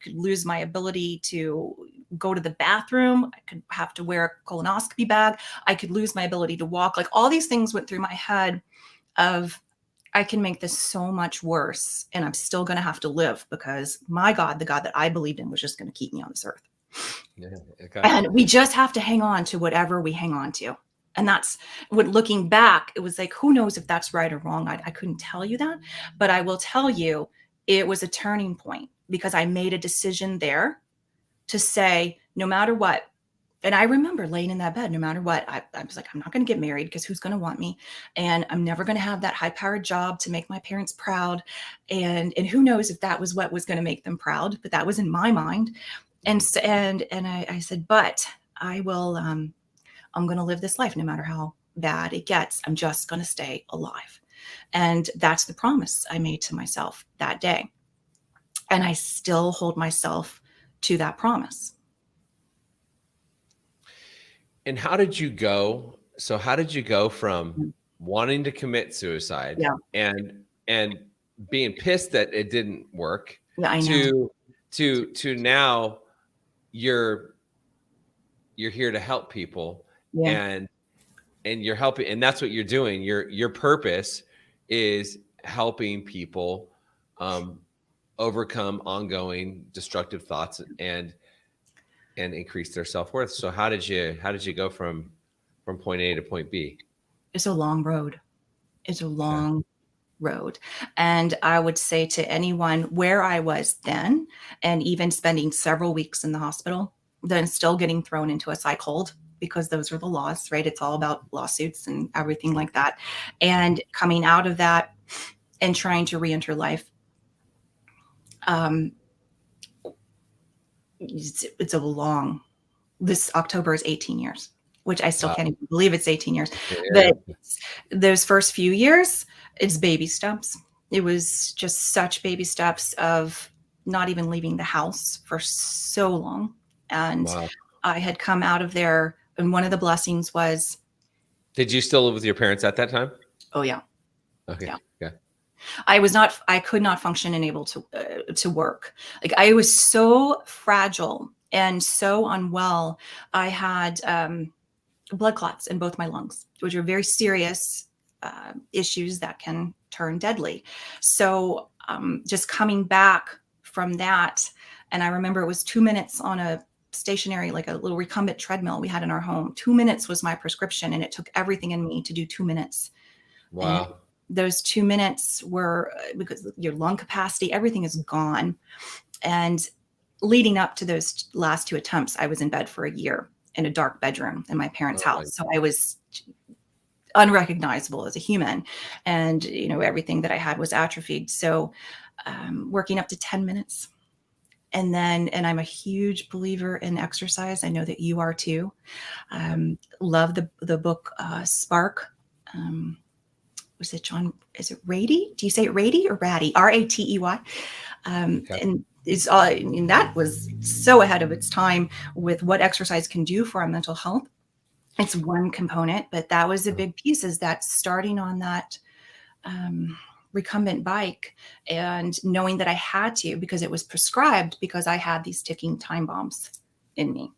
could lose my ability to go to the bathroom. I could have to wear a colonoscopy bag. I could lose my ability to walk. Like all these things went through my head of, I can make this so much worse and I'm still going to have to live because my God, the God that I believed in was just going to keep me on this earth. Yeah, okay. And we just have to hang on to whatever we hang on to. And that's what, looking back, it was like, who knows if that's right or wrong? I couldn't tell you that, but I will tell you it was a turning point because I made a decision there to say, no matter what. And I remember laying in that bed, no matter what, I was like, I'm not going to get married because who's going to want me? And I'm never going to have that high powered job to make my parents proud. And who knows if that was what was going to make them proud, but that was in my mind. And I said, but I will, I'm going to live this life no matter how bad it gets. I'm just going to stay alive. And that's the promise I made to myself that day. And I still hold myself to that promise. And how did you go? So how did you go from wanting to commit suicide and being pissed that it didn't work to now you're here to help people and you're helping, and that's what you're doing. Your purpose is helping people overcome ongoing destructive thoughts and increase their self-worth. So how did you go from point A to point B? It's a long road. It's a long road. And I would say to anyone where I was then, and even spending several weeks in the hospital, then still getting thrown into a psych hold because those are the laws, right? It's all about lawsuits and everything like that. And coming out of that and trying to re-enter life, it's a long, this October is 18 years, which I still can't even believe it's 18 years. But those first few years, it's baby steps. It was just such baby steps of not even leaving the house for so long. And I had come out of there. And one of the blessings was. Did you still live with your parents at that time? Oh, yeah. Okay. Yeah. I could not function and able to work. Like I was so fragile and so unwell. I had blood clots in both my lungs, which are very serious issues that can turn deadly. So just coming back from that, and I remember it was 2 minutes on a stationary, like a little recumbent treadmill we had in our home. 2 minutes was my prescription, and it took everything in me to do 2 minutes. Wow. And those 2 minutes were because your lung capacity, everything is gone. And leading up to those last 2 attempts, I was in bed for a year in a dark bedroom in my parents' house. So I was unrecognizable as a human, and everything that I had was atrophied. So working up to 10 minutes. And I'm a huge believer in exercise. I know that you are too. Love the book Spark. Was it John? Is it Ratey? Do you say it Ratey or Ratty? R-A-T-E-Y. And that was so ahead of its time with what exercise can do for our mental health. It's one component, but that was a big piece, is that starting on that recumbent bike and knowing that I had to, because it was prescribed, because I had these ticking time bombs in me.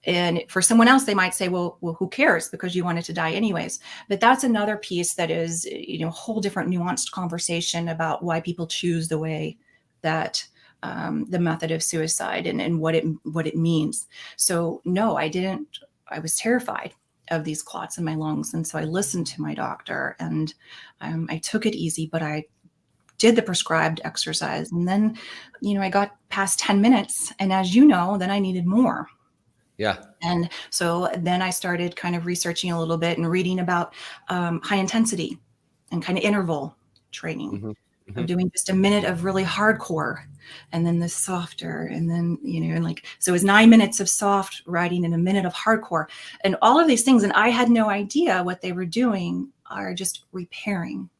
And for someone else, they might say, well, who cares, because you wanted to die anyways. But that's another piece that is, a whole different nuanced conversation about why people choose the way that the method of suicide and what it means. So no, I didn't. I was terrified of these clots in my lungs. And so I listened to my doctor, and I took it easy, but I did the prescribed exercise. And then, I got past 10 minutes. And as you know, then I needed more. Yeah. And so then I started kind of researching a little bit and reading about high intensity and kind of interval training of doing just a minute of really hardcore and then the softer. And then, so it was 9 minutes of soft riding and a minute of hardcore and all of these things. And I had no idea what they were doing are just repairing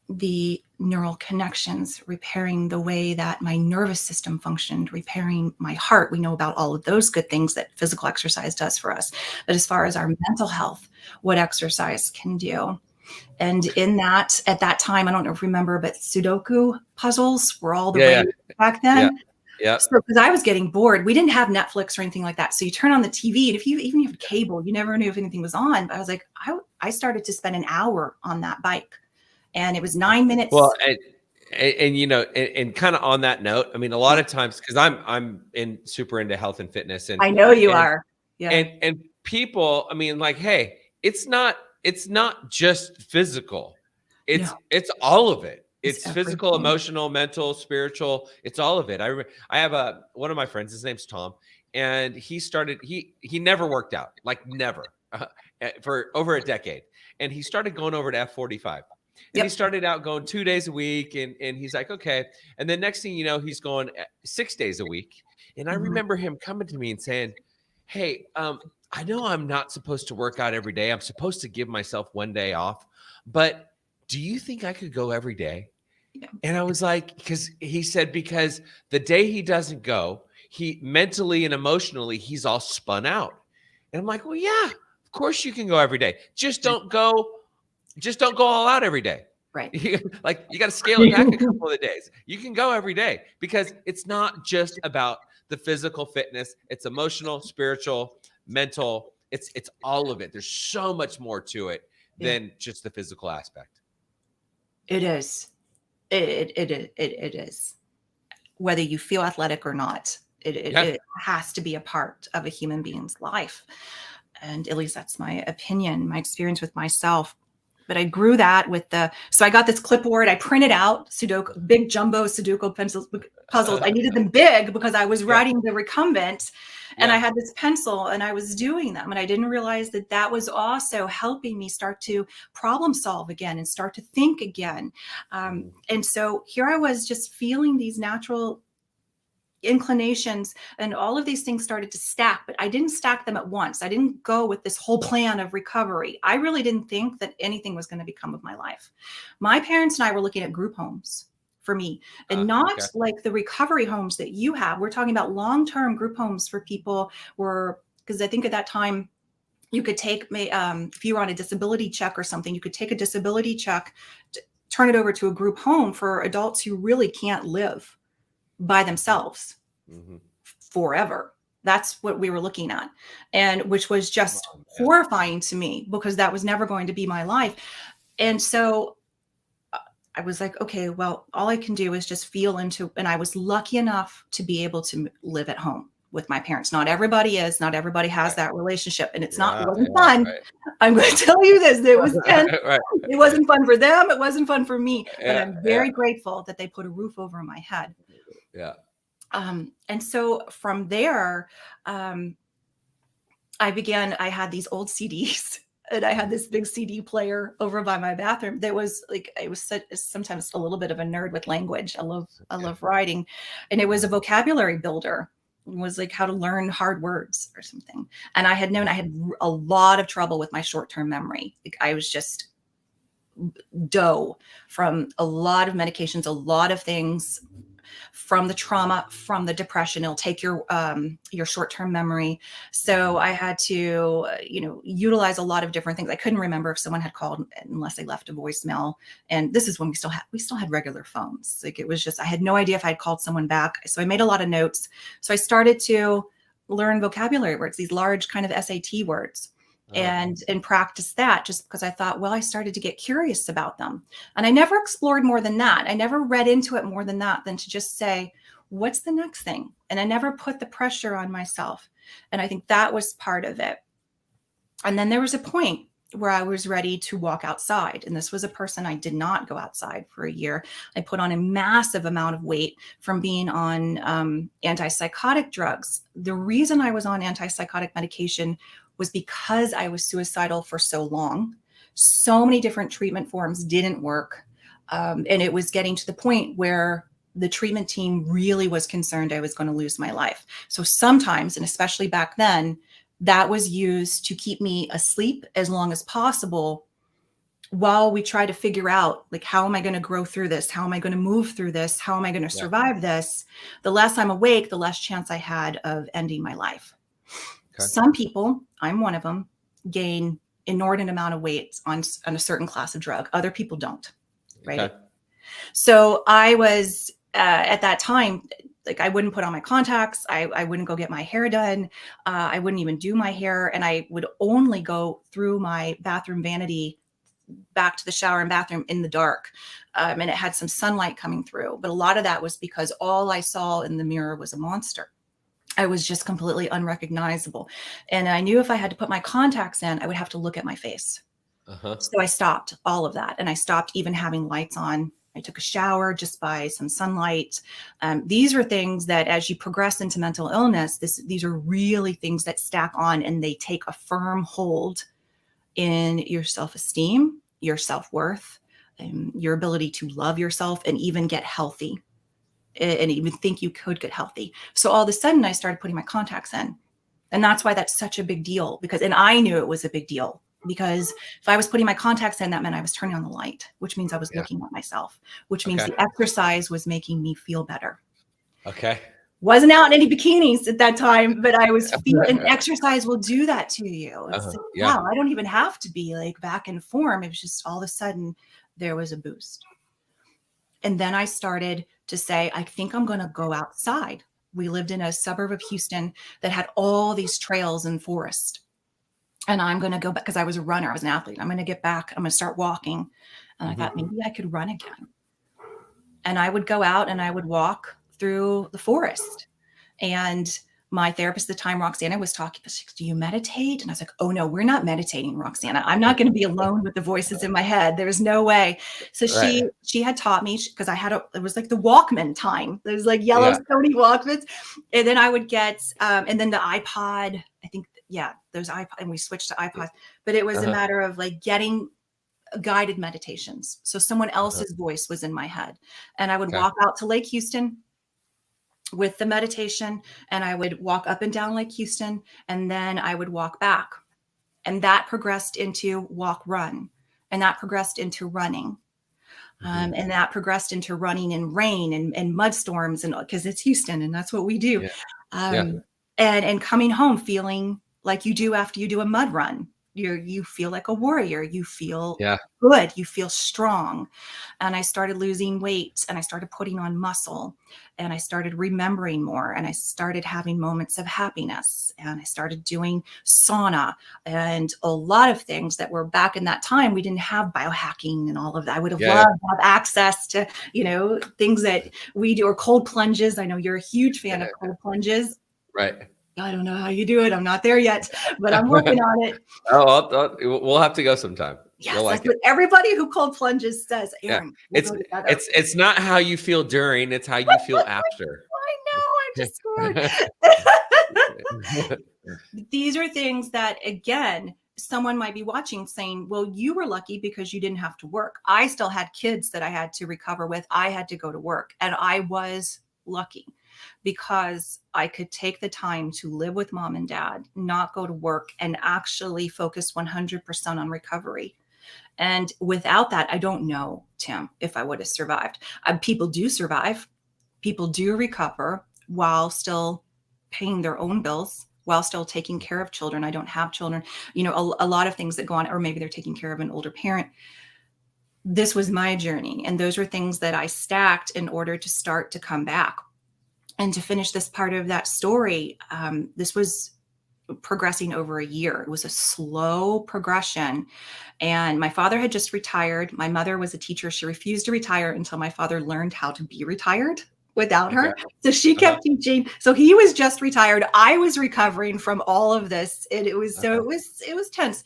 the neural connections, repairing the way that my nervous system functioned, repairing my heart. We know about all of those good things that physical exercise does for us. But as far as our mental health, what exercise can do. And in that, at that time, I don't know if you remember, but Sudoku puzzles were all the rage back then. Yeah. So, because I was getting bored, we didn't have Netflix or anything like that. So you turn on the TV, and if you even have cable, you never knew if anything was on. But I was like, I started to spend an hour on that bike, and it was 9 minutes. Well, and you know, and kind of on that note, I mean, a lot of times, because I'm super into health and fitness, and I know you are. Yeah. And people, I mean, like, hey, it's not just physical. It's all of it. It's physical, emotional, mental, spiritual. It's all of it. I have one of my friends, his name's Tom, and he never worked out, like never, for over a decade. And he started going over to F45. And he started out going 2 days a week, and he's like, okay. And then next thing you know, he's going 6 days a week. And I remember him coming to me and saying, hey, I know I'm not supposed to work out every day. I'm supposed to give myself one day off, but do you think I could go every day? Yeah. And I was like, because the day he doesn't go, he mentally and emotionally, he's all spun out. And I'm like, well, yeah, of course you can go every day. Just don't go all out every day. Right. Like, you got to scale it back a couple of days. You can go every day, because it's not just about the physical fitness. It's emotional, spiritual, mental. It's all of it. There's so much more to it than just the physical aspect. It is. It is. Whether you feel athletic or not, it has to be a part of a human being's life. And at least that's my opinion, my experience with myself. But I grew that so I got this clipboard. I printed out Sudoku, big jumbo Sudoku puzzles. I needed them big because I was writing the recumbent, and I had this pencil and I was doing them. And I didn't realize that was also helping me start to problem solve again and start to think again. And so here I was, just feeling these natural inclinations, and all of these things started to stack, but I didn't stack them at once. I didn't go with this whole plan of recovery. I really didn't think that anything was going to become of my life. My parents and I were looking at group homes for me, and not like the recovery homes that you have. We're talking about long-term group homes for people, because I think at that time you could take, if you were on a disability check or something, you could take a disability check, turn it over to a group home for adults who really can't live by themselves forever. That's what we were looking at, and which was just horrifying to me, because that was never going to be my life. And so I was like, okay, well, all I can do is just feel into, and I was lucky enough to be able to live at home with my parents. Not everybody has that relationship, and it wasn't fun. Right. I'm going to tell you this, it wasn't fun for them. It wasn't fun for me, but I'm very grateful that they put a roof over my head. Yeah. And so from there, I had these old CDs, and I had this big CD player over by my bathroom. That was like, sometimes a little bit of a nerd with language. I love writing, and it was a vocabulary builder. It was like how to learn hard words or something. And I had a lot of trouble with my short-term memory. Like, I was just dough from a lot of medications, a lot of things, from the trauma, from the depression. It'll take your short-term memory. So I had to, utilize a lot of different things. I couldn't remember if someone had called unless they left a voicemail. And this is when we still had regular phones. Like, it was just, I had no idea if I'd called someone back. So I made a lot of notes. So I started to learn vocabulary words, these large kind of SAT words. And practice that, just because I thought, well, I started to get curious about them. And I never explored more than that. I never read into it more than that, than to just say, what's the next thing? And I never put the pressure on myself. And I think that was part of it. And then there was a point where I was ready to walk outside. And this was a person, I did not go outside for a year. I put on a massive amount of weight from being on antipsychotic drugs. The reason I was on antipsychotic medication was because I was suicidal for so long. So many different treatment forms didn't work. And it was getting to the point where the treatment team really was concerned I was going to lose my life. So sometimes, and especially back then, that was used to keep me asleep as long as possible, while we try to figure out, like, how am I going to grow through this? How am I going to move through this? How am I going to survive this? The less I'm awake, the less chance I had of ending my life. Okay. Some people, I'm one of them, gain inordinate amount of weight on a certain class of drug. Other people don't, right? Okay. So I was, at that time, like, I wouldn't put on my contacts. I wouldn't go get my hair done. I wouldn't even do my hair. And I would only go through my bathroom vanity back to the shower and bathroom in the dark. And it had some sunlight coming through. But a lot of that was because all I saw in the mirror was a monster. I was just completely unrecognizable. And I knew if I had to put my contacts in, I would have to look at my face. So I stopped all of that. And I stopped even having lights on. I took a shower just by some sunlight. These are things that, as you progress into mental illness, these are really things that stack on, and they take a firm hold in your self-esteem, your self-worth, your ability to love yourself and even get healthy, and even think you could get healthy. So all of a sudden I started putting my contacts in. And that's why that's such a big deal, and I knew it was a big deal, because if I was putting my contacts in, that meant I was turning on the light, which means I was looking at myself, which means the exercise was making me feel better. Okay. Wasn't out in any bikinis at that time, but I was feeling, and exercise will do that to you. It's like, wow, I don't even have to be like back in form. It was just all of a sudden there was a boost. And then I started to say, I think I'm going to go outside. We lived in a suburb of Houston that had all these trails and forest. And I'm going to go back, because I was a runner. I was an athlete. I'm going to get back. I'm going to start walking. And I thought maybe I could run again. And I would go out and I would walk through the forest. And my therapist at the time, Roxana, was talking. She goes, do you meditate? And I was like, oh no, we're not meditating, Roxana. I'm not going to be alone with the voices in my head. There's no way. So she had taught me, because it was like the Walkman time. There's like yellow Sony Walkmans. And then I would get, and then the iPod, I think, there's iPod, and we switched to iPod. But it was a matter of like getting guided meditations. So someone else's voice was in my head. And I would walk out to Lake Houston with the meditation, and I would walk up and down Lake Houston, and then I would walk back. And that progressed into walk, run. And that progressed into running. And that progressed into running in rain and mud storms, and because it's Houston and that's what we do. And coming home feeling like you do after you do a mud run. You feel like a warrior. You feel good. You feel strong. And I started losing weight, and I started putting on muscle, and I started remembering more, and I started having moments of happiness, and I started doing sauna and a lot of things that were back in that time. We didn't have biohacking and all of that. I would have loved to have access to, things that we do, or cold plunges. I know you're a huge fan of cold plunges. Right. I don't know how you do it. I'm not there yet, but I'm working on it. We'll have to go sometime. Yes, that's what everybody who cold plunges says. Erin, it's not how you feel during, it's how you feel after. I know, I'm just scared. These are things that, again, someone might be watching saying, well, you were lucky because you didn't have to work. I still had kids that I had to recover with. I had to go to work, and I was lucky because I could take the time to live with mom and dad, not go to work, and actually focus 100% on recovery. And without that, I don't know, Tim, if I would have survived. People do survive. People do recover while still paying their own bills, while still taking care of children. I don't have children, a lot of things that go on, or maybe they're taking care of an older parent. This was my journey. And those were things that I stacked in order to start to come back. And to finish this part of that story, this was progressing over a year. It was a slow progression. And my father had just retired. My mother was a teacher. She refused to retire until my father learned how to be retired without her. So she kept teaching. So he was just retired. I was recovering from all of this. And it was, it was tense.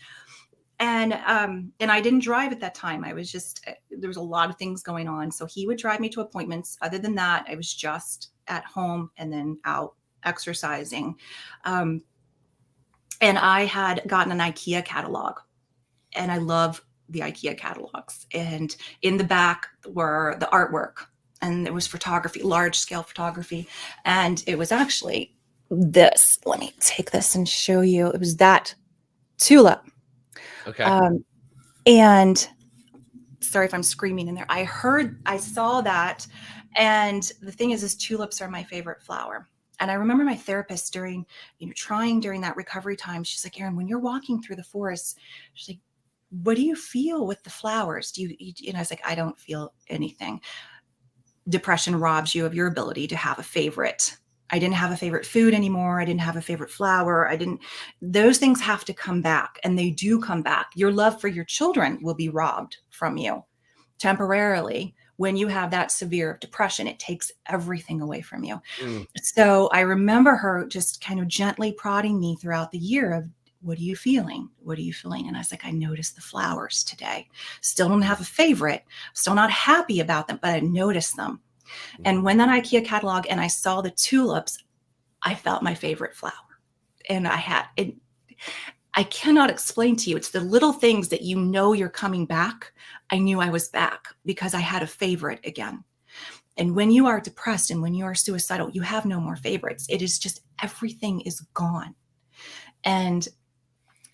And I didn't drive at that time. I was just, there was a lot of things going on. So he would drive me to appointments. Other than that, I was just at home and then out exercising. And I had gotten an IKEA catalog, and I love the IKEA catalogs. And in the back were the artwork, and it was photography, large scale photography. And it was actually this. Let me take this and show you. It was that tulip. Okay. And sorry if I'm screaming in there. I saw that. And the thing is tulips are my favorite flower. And I remember my therapist during that recovery time, she's like, Erin, when you're walking through the forest, she's like, what do you feel with the flowers? And I was like, I don't feel anything. Depression robs you of your ability to have a favorite. I didn't have a favorite food anymore. I didn't have a favorite flower. Those things have to come back, and they do come back. Your love for your children will be robbed from you temporarily. When you have that severe of depression, it takes everything away from you. So I remember her just kind of gently prodding me throughout the year of, what are you feeling? What are you feeling? And I was like, I noticed the flowers today. Still don't have a favorite. Still not happy about them, but I noticed them. And when that IKEA catalog and I saw the tulips, I felt my favorite flower. And I cannot explain to you. It's the little things that you're coming back. I knew I was back because I had a favorite again. And when you are depressed and when you are suicidal, you have no more favorites. It is just everything is gone. And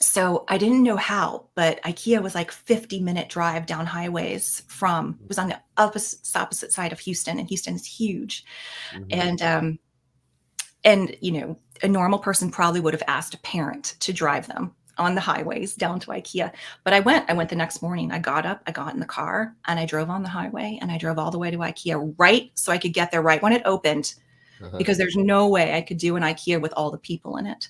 so I didn't know how, but IKEA was like 50-minute drive down highways it was on the opposite side of Houston, and Houston is huge. And a normal person probably would have asked a parent to drive them on the highways down to IKEA. But I went the next morning. I got up, I got in the car, and I drove on the highway, and I drove all the way to IKEA right so I could get there right when it opened, because there's no way I could do an IKEA with all the people in it.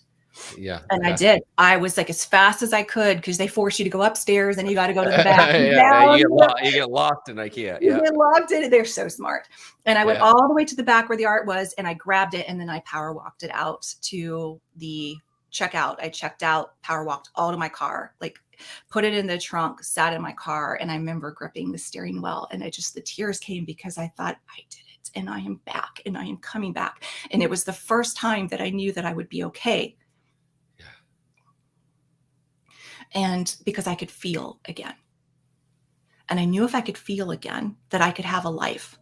Yeah. And I did. I was like as fast as I could, because they force you to go upstairs and you got to go to the back. You get locked in IKEA. You get locked in it. They're so smart. And I went all the way to the back where the art was, and I grabbed it, and then I power walked it out to the checkout. I checked out, power walked all to my car, like put it in the trunk, sat in my car. And I remember gripping the steering wheel, and the tears came because I thought, I did it, and I am back, and I am coming back. And it was the first time that I knew that I would be okay. And because I could feel again. And I knew if I could feel again, that I could have a life,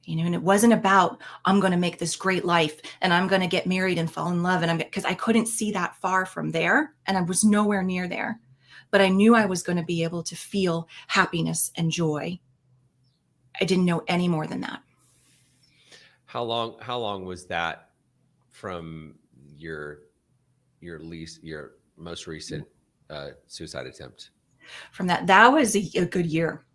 and it wasn't about, I'm going to make this great life and I'm going to get married and fall in love. Because I couldn't see that far from there, and I was nowhere near there, but I knew I was going to be able to feel happiness and joy. I didn't know any more than that. How long was that from your most recent suicide attempt? From that was a good year.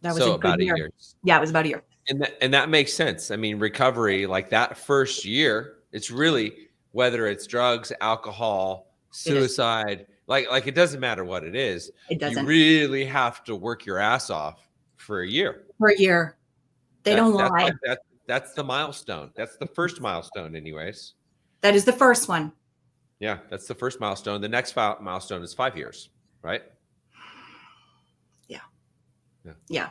That was about a year. Yeah, it was about a year. And that makes sense. I mean, recovery, like that first year, it's really, whether it's drugs, alcohol, suicide, like it doesn't matter what it is. It doesn't. You really have to work your ass off for a year. They don't lie. That's the milestone. That's the first milestone anyways. That is the first one. Yeah, that's the first milestone. The next milestone is 5 years, right? Yeah.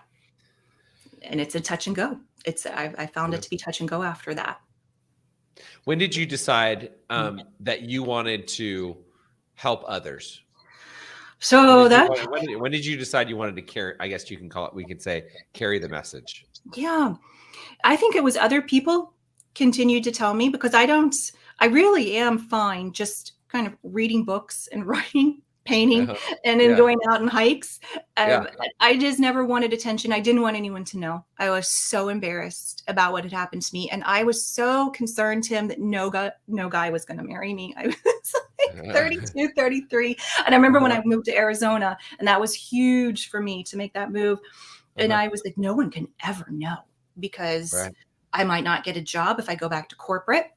And it's a touch and go. I found it to be touch and go after that. When did you decide that you wanted to help others? So when did you decide you wanted to carry, I guess you can call it, we could say, carry the message? Yeah. I think it was other people continued to tell me, because I really am fine just kind of reading books and writing, painting, and then going out on hikes. I just never wanted attention. I didn't want anyone to know. I was so embarrassed about what had happened to me. And I was so concerned, Tim, that no guy was going to marry me. I was like 32, 33. And I remember when I moved to Arizona, and that was huge for me to make that move. And I was like, no one can ever know, because I might not get a job if I go back to corporate,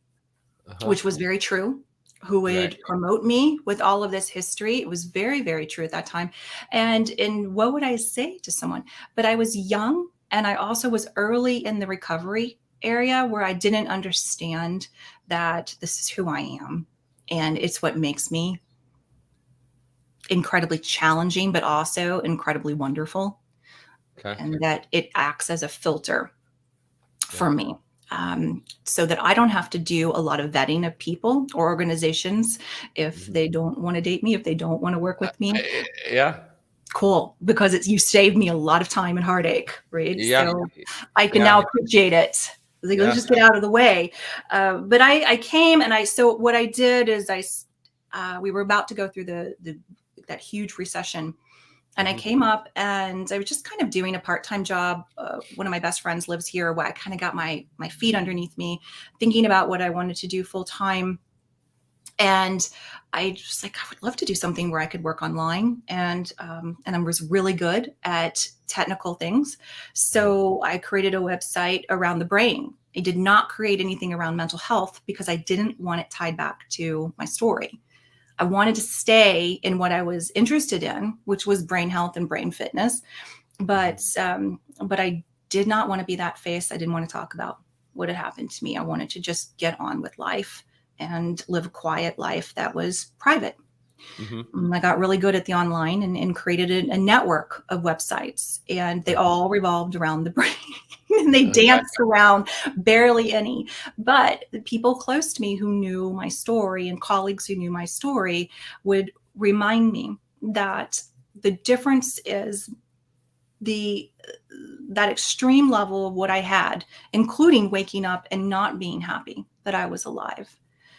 which was very true. Who would promote me with all of this history? It was very, very true at that time. And what would I say to someone? But I was young, and I also was early in the recovery area, where I didn't understand that this is who I am. And it's what makes me incredibly challenging, but also incredibly wonderful. And that it acts as a filter for me. So that I don't have to do a lot of vetting of people or organizations if they don't want to date me, if they don't want to work with me. Cool. Because you saved me a lot of time and heartache, right? So I can now appreciate it. Like, let's just get out of the way. But I came, and so what I did is we were about to go through that huge recession. And I came up and I was just kind of doing a part-time job. One of my best friends lives here, where I kind of got my feet underneath me, thinking about what I wanted to do full time. And I just like, I would love to do something where I could work online, and I was really good at technical things. So I created a website around the brain. I did not create anything around mental health because I didn't want it tied back to my story. I wanted to stay in what I was interested in, which was brain health and brain fitness. But I did not want to be that face. I didn't want to talk about what had happened to me. I wanted to just get on with life and live a quiet life that was private. I got really good at the online and created a network of websites, and they all revolved around the brain. And they danced around barely any. But the people close to me who knew my story and colleagues who knew my story would remind me that the difference is that extreme level of what I had, including waking up and not being happy that I was alive,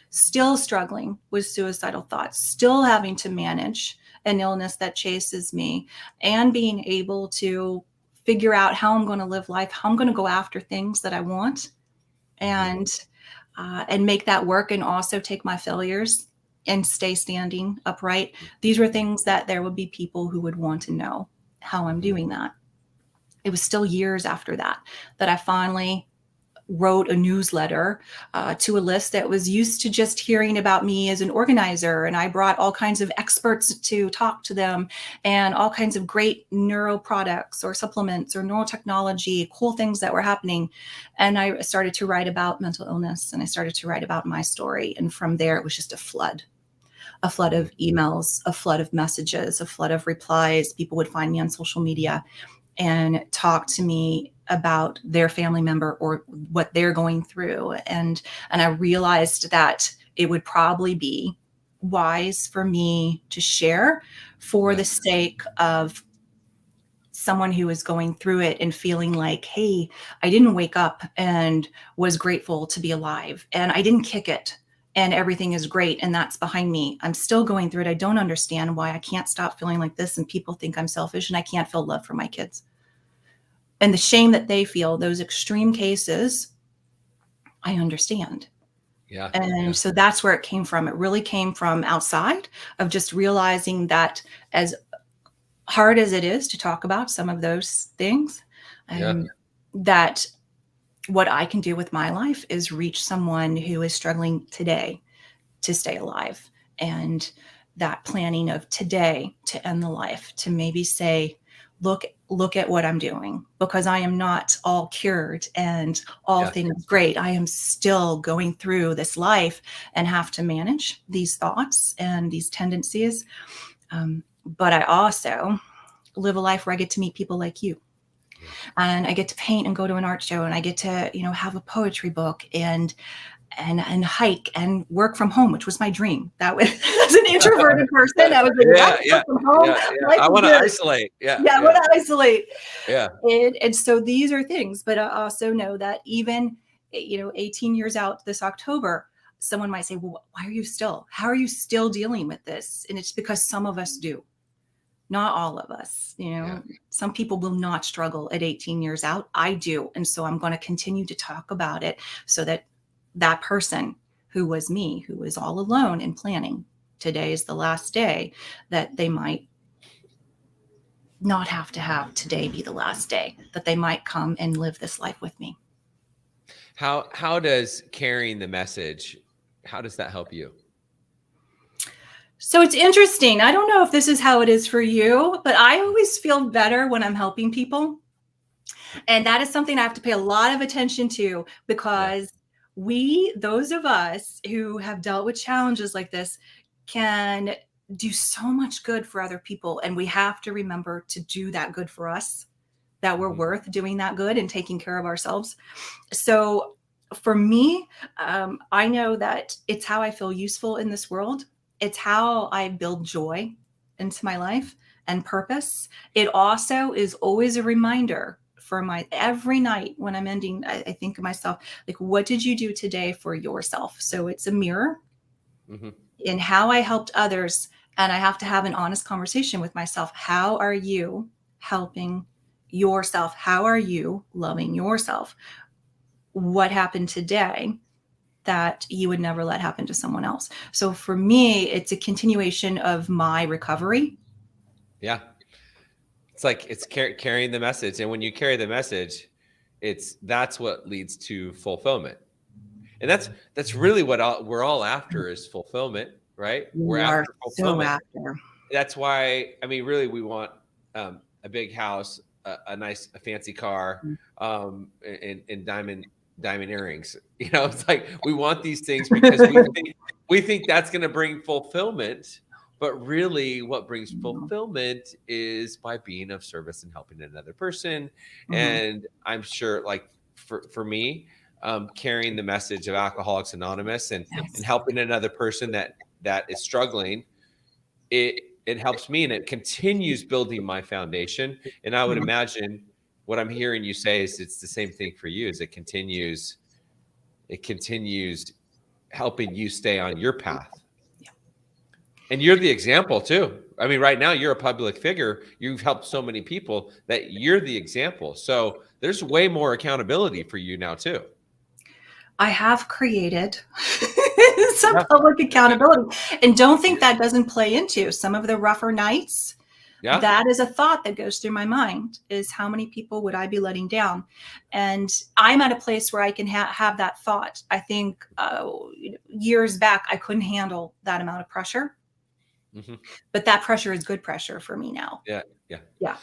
still struggling with suicidal thoughts, still having to manage an illness that chases me, and being able to figure out how I'm going to live life, how I'm going to go after things that I want, and make that work, and also take my failures and stay standing upright. These were things that there would be people who would want to know how I'm doing that. It was still years after that I finally wrote a newsletter to a list that was used to just hearing about me as an organizer. And I brought all kinds of experts to talk to them, and all kinds of great neuro products or supplements or neurotechnology, cool things that were happening. And I started to write about mental illness, and I started to write about my story. And from there, it was just a flood of emails, a flood of messages, a flood of replies. People would find me on social media and talk to me about their family member or what they're going through. And I realized that it would probably be wise for me to share for the sake of someone who is going through it and feeling like, hey, I didn't wake up and was grateful to be alive, and I didn't kick it, and everything is great, and that's behind me. I'm still going through it. I don't understand why I can't stop feeling like this, and people think I'm selfish, and I can't feel love for my kids. And the shame that they feel, those extreme cases, I understand. Yeah. And so that's where it came from. It really came from outside of just realizing that, as hard as it is to talk about some of those things, that what I can do with my life is reach someone who is struggling today to stay alive. And that planning of today to end the life, to maybe say, look at what I'm doing, because I am not all cured and all things great. I am still going through this life and have to manage these thoughts and these tendencies. But I also live a life where I get to meet people like you. And I get to paint and go to an art show, and I get to, have a poetry book and hike and work from home, which was my dream. That was, as an introverted person, I was like, from home. I want to isolate. I want to isolate. Yeah. And so these are things, but I also know that even, 18 years out this October, someone might say, well, how are you still dealing with this? And it's because some of us do. Not all of us, Some people will not struggle at 18 years out. I do. And so I'm going to continue to talk about it, so that that person who was me, who was all alone and planning, today is the last day, that they might not have to have today be the last day, that they might come and live this life with me. How does carrying the message, how does that help you? So it's interesting. I don't know if this is how it is for you, but I always feel better when I'm helping people. And that is something I have to pay a lot of attention to, because those of us who have dealt with challenges like this, can do so much good for other people. And we have to remember to do that good for us, that we're worth doing that good and taking care of ourselves. So for me, I know that it's how I feel useful in this world. It's how I build joy into my life and purpose. It also is always a reminder for every night when I'm ending, I think of myself, like, what did you do today for yourself? So it's a mirror in how I helped others And I have to have an honest conversation with myself. How are you helping yourself? How are you loving yourself? What happened today that you would never let happen to someone else? So for me, it's a continuation of my recovery. Yeah. It's like it's carrying the message. And when you carry the message, that's what leads to fulfillment. And that's really what we're all after is fulfillment, right? We're We are after so fulfillment. after. That's why, I mean, really, we want a big house, a fancy car, and diamond earrings. You know, it's like we want these things because we think that's going to bring fulfillment. But really, what brings fulfillment is by being of service and helping another person. And I'm sure, like for me, carrying the message of Alcoholics Anonymous and helping another person that is struggling, it helps me and it continues building my foundation. And I would imagine what I'm hearing you say is it's the same thing for you. Is it continues helping you stay on your path. And you're the example too. I mean, right now you're a public figure. You've helped so many people that you're the example. So there's way more accountability for you now too. I have created some public accountability, and don't think that doesn't play into some of the rougher nights. Yeah. That is a thought that goes through my mind, is how many people would I be letting down? And I'm at a place where I can have that thought. I think years back, I couldn't handle that amount of pressure. But that pressure is good pressure for me now. Yeah.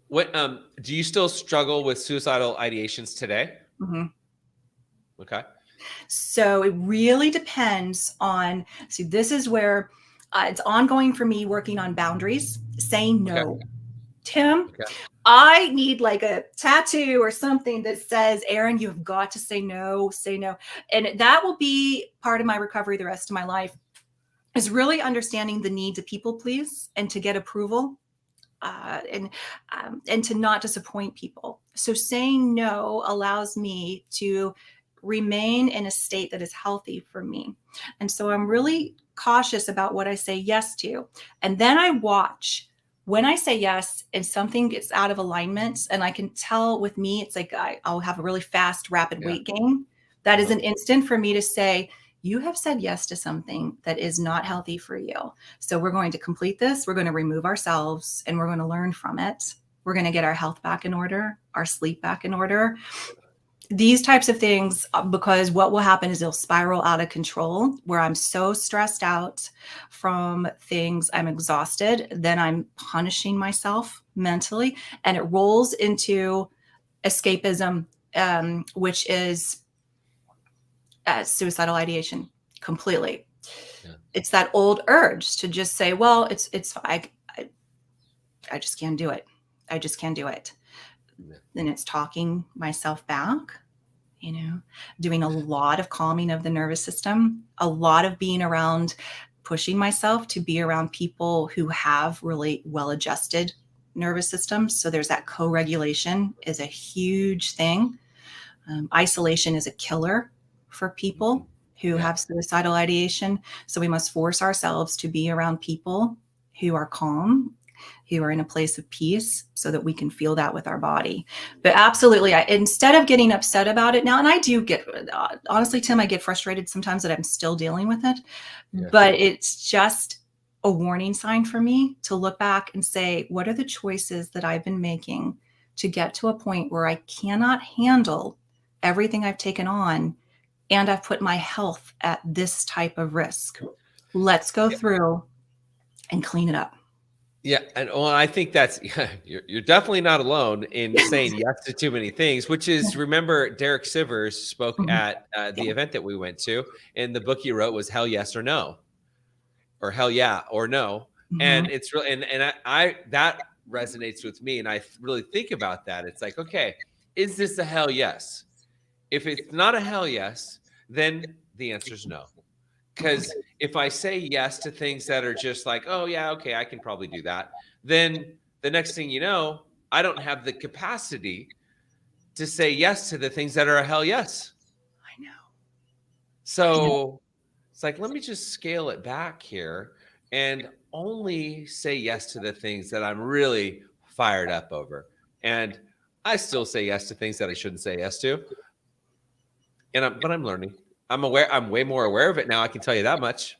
What do you still struggle with suicidal ideations today? Okay. So it really depends on, see, this is where it's ongoing for me, working on boundaries, saying no. Okay. Tim, I need like a tattoo or something that says, Erin, you've got to say no, say no. And that will be part of my recovery the rest of my life, is really understanding the need to people please and to get approval. And to not disappoint people. So saying no allows me to remain in a state that is healthy for me. And so I'm really cautious about what I say yes to. And then I watch when I say yes and something gets out of alignment, and I can tell with me, it's like I'll have a really fast, rapid weight gain. That is an instant for me to say, you have said yes to something that is not healthy for you. So we're going to complete this. We're going to remove ourselves and we're going to learn from it. We're going to get our health back in order, our sleep back in order. These types of things, because what will happen is it'll spiral out of control where I'm so stressed out from things, I'm exhausted, then I'm punishing myself mentally, and it rolls into escapism, which is suicidal ideation completely. It's that old urge to just say, well, it's I just can't do it. I just can't do it. Then it's talking myself back, doing a lot of calming of the nervous system, a lot of being around, pushing myself to be around people who have really well-adjusted nervous systems. So there's that co-regulation is a huge thing. Isolation is a killer for people who have suicidal ideation. So we must force ourselves to be around people who are calm, who are in a place of peace, so that we can feel that with our body. But absolutely, instead of getting upset about it now, and I do get, honestly, Tim, I get frustrated sometimes that I'm still dealing with it, but it's just a warning sign for me to look back and say, what are the choices that I've been making to get to a point where I cannot handle everything I've taken on, and I've put my health at this type of risk. Let's go through and clean it up. Yeah. And well, I think that's, you're definitely not alone in saying yes to too many things, which is, remember, Derek Sivers spoke at the event that we went to, and the book he wrote was Hell Yes or No, or Hell Yeah or No. And it's really, and I that resonates with me. And I really think about that. It's like, okay, is this a hell yes? If it's not a hell yes, then the answer is no. Because if I say yes to things that are just like, oh, yeah, okay, I can probably do that, then the next thing you know, I don't have the capacity to say yes to the things that are a hell yes. I know. So it's like, let me just scale it back here and only say yes to the things that I'm really fired up over. And I still say yes to things that I shouldn't say yes to. But I'm learning. I'm aware. I'm way more aware of it now. I can tell you that much.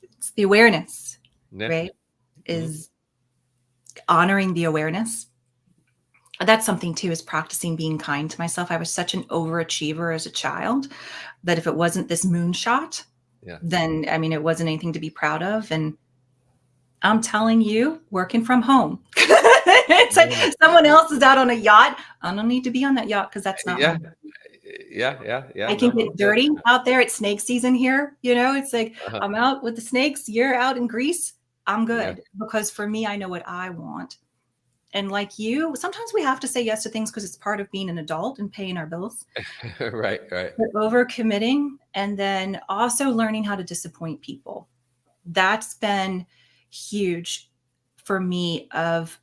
It's the awareness, Yeah. right? Is honoring the awareness. That's something too, is practicing being kind to myself. I was such an overachiever as a child that if it wasn't this moonshot, then I mean, it wasn't anything to be proud of. And I'm telling you, working from home, it's like someone else is out on a yacht. I don't need to be on that yacht because that's not my. Yeah. I can get dirty out there. It's snake season here. You know, it's like I'm out with the snakes. You're out in Greece. I'm good because for me, I know what I want. And like you, sometimes we have to say yes to things because it's part of being an adult and paying our bills. Right. But overcommitting and then also learning how to disappoint people. That's been huge for me. Of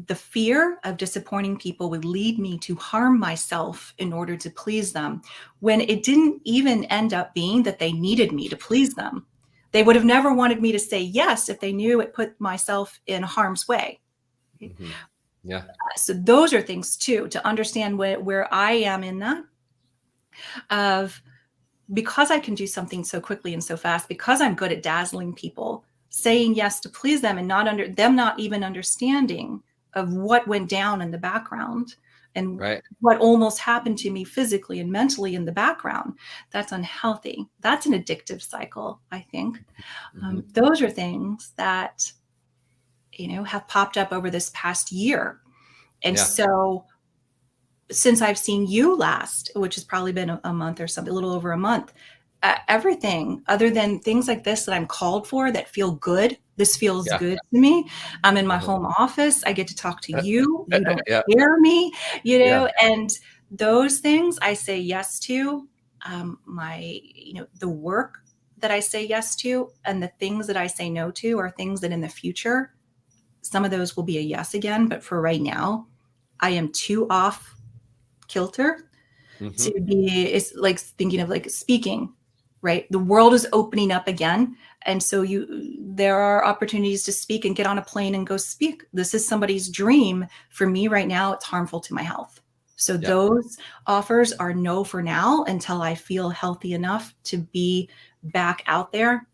the fear of disappointing people would lead me to harm myself in order to please them, when it didn't even end up being that they needed me to please them. They would have never wanted me to say yes if they knew it put myself in harm's way. Yeah. So those are things too, to understand where I am in that, of because I can do something so quickly and so fast, because I'm good at dazzling people, saying yes to please them and not even understanding of what went down in the background and what almost happened to me physically and mentally in the background. That's unhealthy. That's an addictive cycle, I think. Those are things that, have popped up over this past year. And so since I've seen you last, which has probably been a month or something, a little over a month, everything other than things like this that I'm called for that feel good. This feels good to me. I'm in my home office. I get to talk to you. You don't scare me, and those things I say yes to. The work that I say yes to and the things that I say no to are things that in the future, some of those will be a yes again. But for right now, I am too off kilter to be, it's like thinking of like speaking, right? The world is opening up again. And so there are opportunities to speak and get on a plane and go speak. This is somebody's dream. For me right now, it's harmful to my health. So those offers are no for now until I feel healthy enough to be back out there.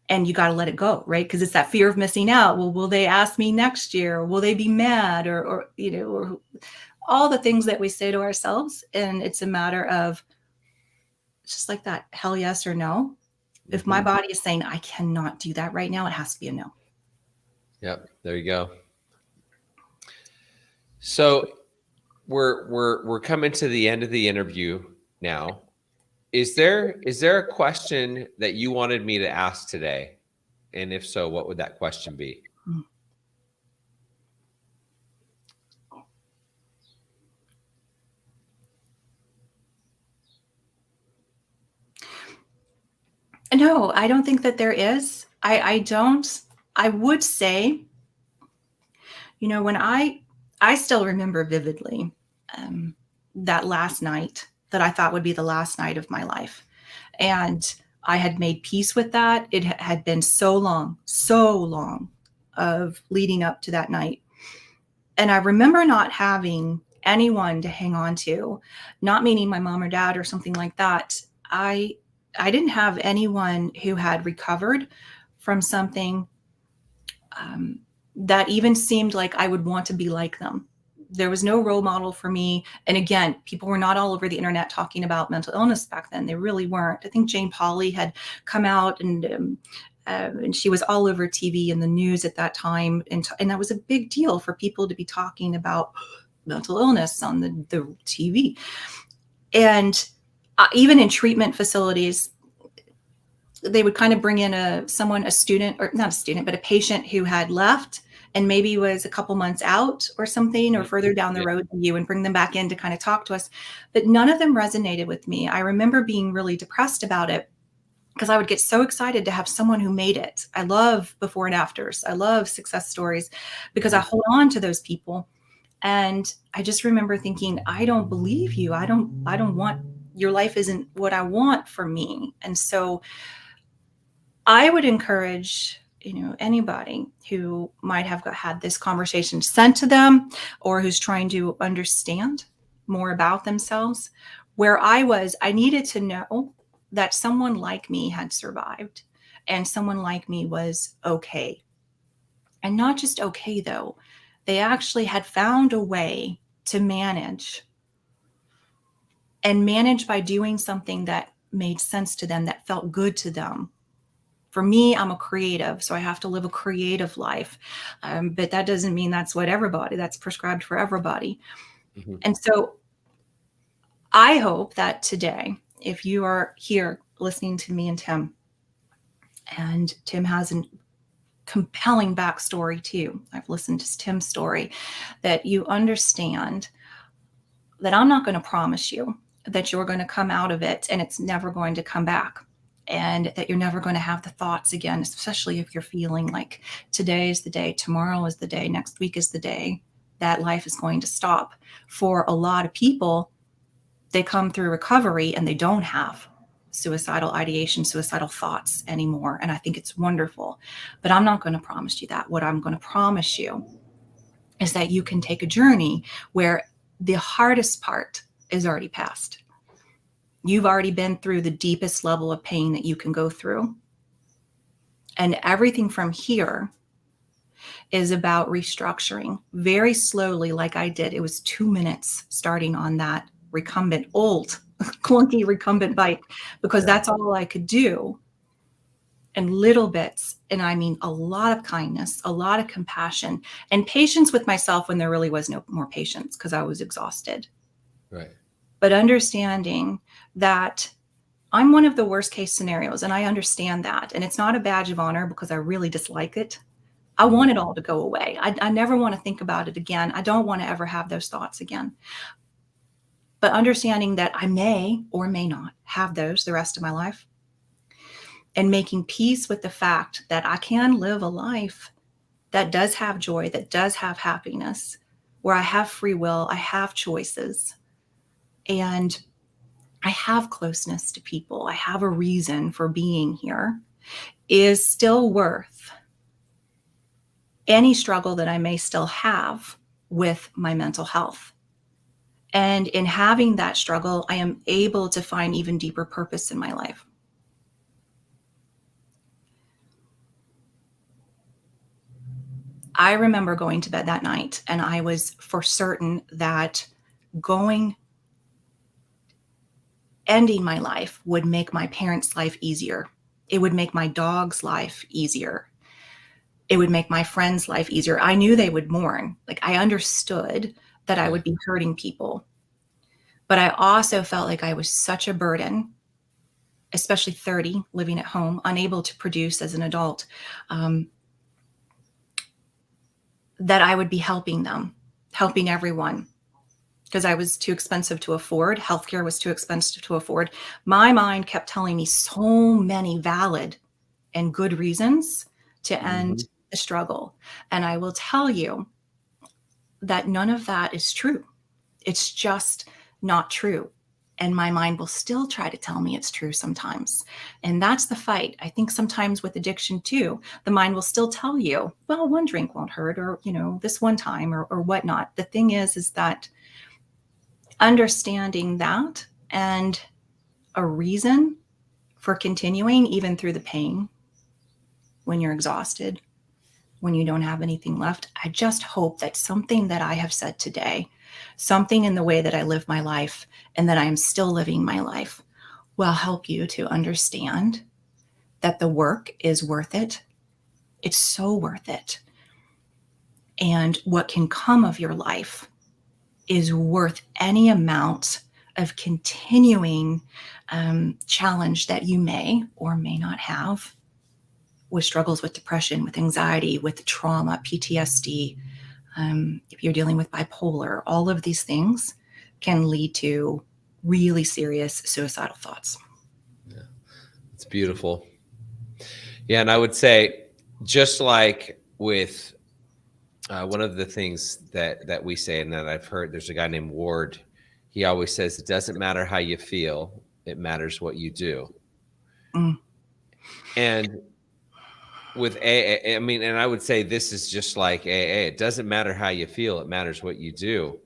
And you got to let it go, right? Because it's that fear of missing out. Well, will they ask me next year? Will they be mad? Or all the things that we say to ourselves. And it's a matter of just like that, hell yes or no. If my body is saying I cannot do that right now, it has to be a no. Yep. There you go. So we're coming to the end of the interview now. Is there a question that you wanted me to ask today? And if so, what would that question be? No, I don't think that there is. I don't. I would say, when I still remember vividly that last night that I thought would be the last night of my life. And I had made peace with that. It had been so long of leading up to that night. And I remember not having anyone to hang on to, not meaning my mom or dad or something like that. I didn't have anyone who had recovered from something that even seemed like I would want to be like them. There was no role model for me. And again, people were not all over the internet talking about mental illness back then. They really weren't. I think Jane Pauley had come out and she was all over TV and the news at that time. And that was a big deal for people to be talking about mental illness on the TV. And even in treatment facilities, they would kind of bring in a student, or not a student, but a patient who had left and maybe was a couple months out or something, or further down the road than you, and bring them back in to kind of talk to us. But none of them resonated with me. I remember being really depressed about it because I would get so excited to have someone who made it. I love before and afters. I love success stories because I hold on to those people. And I just remember thinking, I don't believe you. I don't want, your life isn't what I want for me. And so I would encourage, anybody who might have had this conversation sent to them or who's trying to understand more about themselves. Where I was, I needed to know that someone like me had survived and someone like me was okay. And not just okay, though, they actually had found a way to manage and manage by doing something that made sense to them, that felt good to them. For me, I'm a creative, so I have to live a creative life. But that doesn't mean that's that's prescribed for everybody. Mm-hmm. And so I hope that today, if you are here listening to me and Tim has a compelling backstory too. I've listened to Tim's story, that you understand that I'm not going to promise you that you're going to come out of it and it's never going to come back, and that you're never going to have the thoughts again, especially if you're feeling like today is the day, tomorrow is the day, next week is the day that life is going to stop. For a lot of people, they come through recovery and they don't have suicidal ideation, suicidal thoughts anymore. And I think it's wonderful. But I'm not going to promise you that. What I'm going to promise you is that you can take a journey where the hardest part is already past. You've already been through the deepest level of pain that you can go through. And everything from here is about restructuring very slowly, like I did. It was 2 minutes starting on that recumbent, old, clunky recumbent bike, because that's all I could do. And little bits, and I mean a lot of kindness, a lot of compassion, and patience with myself when there really was no more patience because I was exhausted. Right. But understanding that I'm one of the worst case scenarios, and I understand that. And it's not a badge of honor because I really dislike it. I want it all to go away. I never want to think about it again. I don't want to ever have those thoughts again. But understanding that I may or may not have those the rest of my life, and making peace with the fact that I can live a life that does have joy, that does have happiness, where I have free will, I have choices, and I have closeness to people, I have a reason for being here, is still worth any struggle that I may still have with my mental health. And in having that struggle, I am able to find even deeper purpose in my life. I remember going to bed that night and I was for certain that ending my life would make my parents' life easier. It would make my dog's life easier. It would make my friend's life easier. I knew they would mourn. Like, I understood that I would be hurting people. But I also felt like I was such a burden, especially 30, living at home, unable to produce as an adult, that I would be helping them, helping everyone, because I was too expensive to afford. Healthcare was too expensive to afford. My mind kept telling me so many valid and good reasons to end the struggle. And I will tell you that none of that is true. It's just not true. And my mind will still try to tell me it's true sometimes. And that's the fight. I think sometimes with addiction too, the mind will still tell you, well, one drink won't hurt, or, this one time, or whatnot. The thing is that understanding that and a reason for continuing even through the pain, when you're exhausted, when you don't have anything left, I just hope that something that I have said today, something in the way that I live my life and that I am still living my life, will help you to understand that the work is worth it. It's so worth it. And what can come of your life is worth any amount of continuing challenge that you may or may not have with struggles with depression, with anxiety, with trauma, PTSD. If you're dealing with bipolar, all of these things can lead to really serious suicidal thoughts. Yeah, it's beautiful. Yeah, and I would say, just like with one of the things that we say, and that I've heard, there's a guy named Ward. He always says, it doesn't matter how you feel, it matters what you do. And with AA, I mean, and I would say this is just like AA. It doesn't matter how you feel. It matters what you do.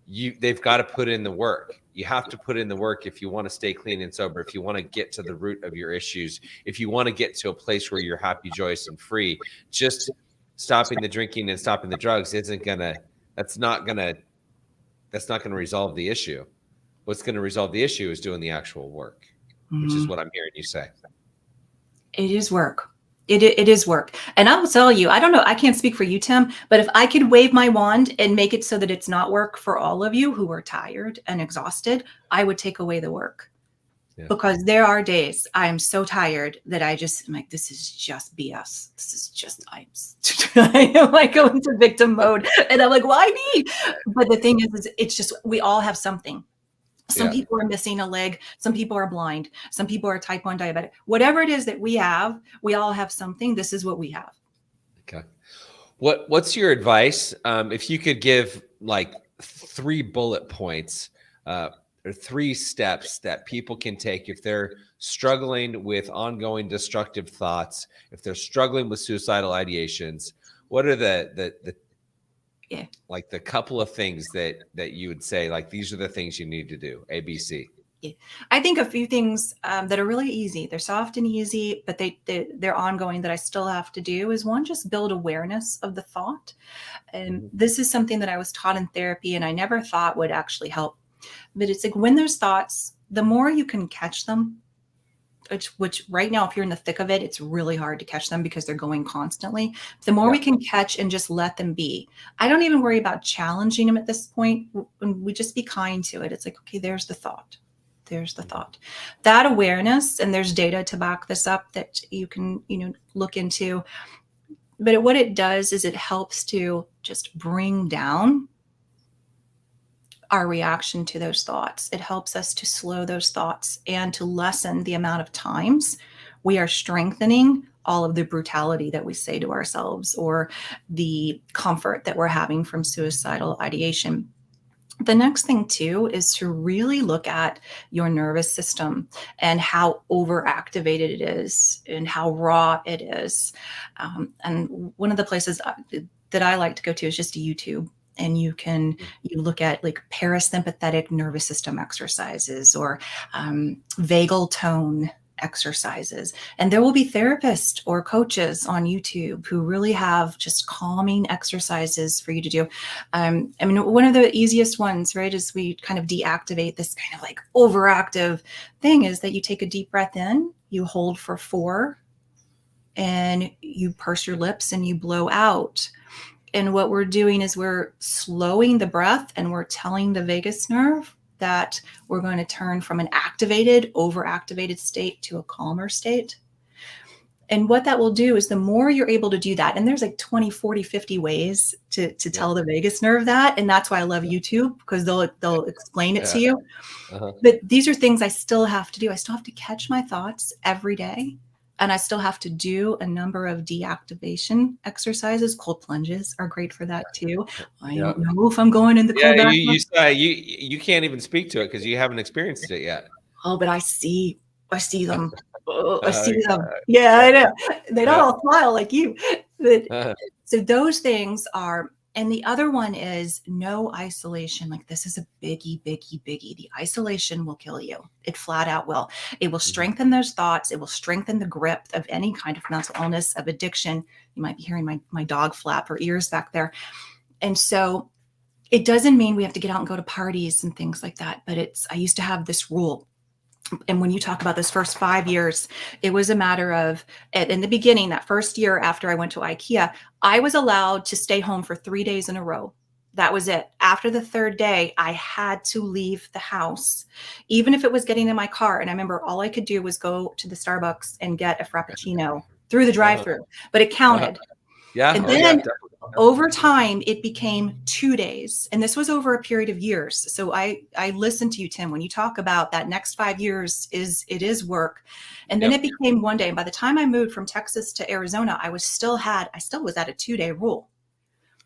They've got to put in the work. You have to put in the work if you want to stay clean and sober, if you want to get to the root of your issues, if you want to get to a place where you're happy, joyous, and free. Just stopping the drinking and stopping the drugs that's not gonna resolve the issue. What's going to resolve the issue is doing the actual work, which is what I'm hearing you say. It is work. It is work. And I will tell you, I don't know, I can't speak for you, Tim, but if I could wave my wand and make it so that it's not work for all of you who are tired and exhausted, I would take away the work. Yeah. Because there are days I am so tired that I'm like, this is just BS. This is just, I am like going into victim mode. And I'm like, why me? But the thing is it's just, we all have something. Some people are missing a leg. Some people are blind. Some people are type 1 diabetic. Whatever it is that we have, we all have something. This is what we have. Okay. What's your advice? If you could give like 3 bullet points or 3 steps that people can take if they're struggling with ongoing destructive thoughts, if they're struggling with suicidal ideations, what are the like the couple of things that you would say, like, these are the things you need to do, A, B, C? Yeah. I think a few things that are really easy. They're soft and easy, but they're ongoing that I still have to do is one, just build awareness of the thought. And this is something that I was taught in therapy and I never thought would actually help. But it's like when there's thoughts, the more you can catch them, which right now, if you're in the thick of it, it's really hard to catch them because they're going constantly. The more we can catch and just let them be. I don't even worry about challenging them at this point. We just be kind to it. It's like, okay, there's the thought. There's the thought. That awareness, and there's data to back this up that you can, look into. But what it does is it helps to just bring down our reaction to those thoughts. It helps us to slow those thoughts and to lessen the amount of times we are strengthening all of the brutality that we say to ourselves or the comfort that we're having from suicidal ideation. The next thing too is to really look at your nervous system and how overactivated it is and how raw it is. And one of the places that I like to go to is just YouTube. And you look at like parasympathetic nervous system exercises or vagal tone exercises. And there will be therapists or coaches on YouTube who really have just calming exercises for you to do. I mean, one of the easiest ones, right, is we kind of deactivate this kind of like overactive thing is that you take a deep breath in, you hold for 4, and you purse your lips and you blow out. And what we're doing is we're slowing the breath and we're telling the vagus nerve that we're going to turn from an activated, overactivated state to a calmer state. And what that will do is the more you're able to do that, and there's like 20, 40, 50 ways to tell the vagus nerve that. And that's why I love YouTube, because they'll explain it to you. But these are things I still have to do. I still have to catch my thoughts every day. And I still have to do a number of deactivation exercises. Cold plunges are great for that too. I don't know if I'm going in the cold. You can't even speak to it because you haven't experienced it yet. Oh, but I see them. I see them. Yeah, I know. They don't all smile like you. But, so those things are. And the other one is no isolation. Like this is a biggie, biggie, biggie. The isolation will kill you. It flat out will. It will strengthen those thoughts. It will strengthen the grip of any kind of mental illness, of addiction. You might be hearing my dog flap her ears back there. And so it doesn't mean we have to get out and go to parties and things like that. But I used to have this rule. And when you talk about those first 5 years, it was a matter of, in the beginning, that first year after I went to IKEA, I was allowed to stay home for 3 days in a row. That was it. After the 3rd day, I had to leave the house, even if it was getting in my car. And I remember all I could do was go to the Starbucks and get a Frappuccino through the drive-thru, but it counted. And then over time, it became 2 days. And this was over a period of years. So I listened to you, Tim, when you talk about that next 5 years it is work. And then it became 1 day. And by the time I moved from Texas to Arizona, I still was at a 2-day rule.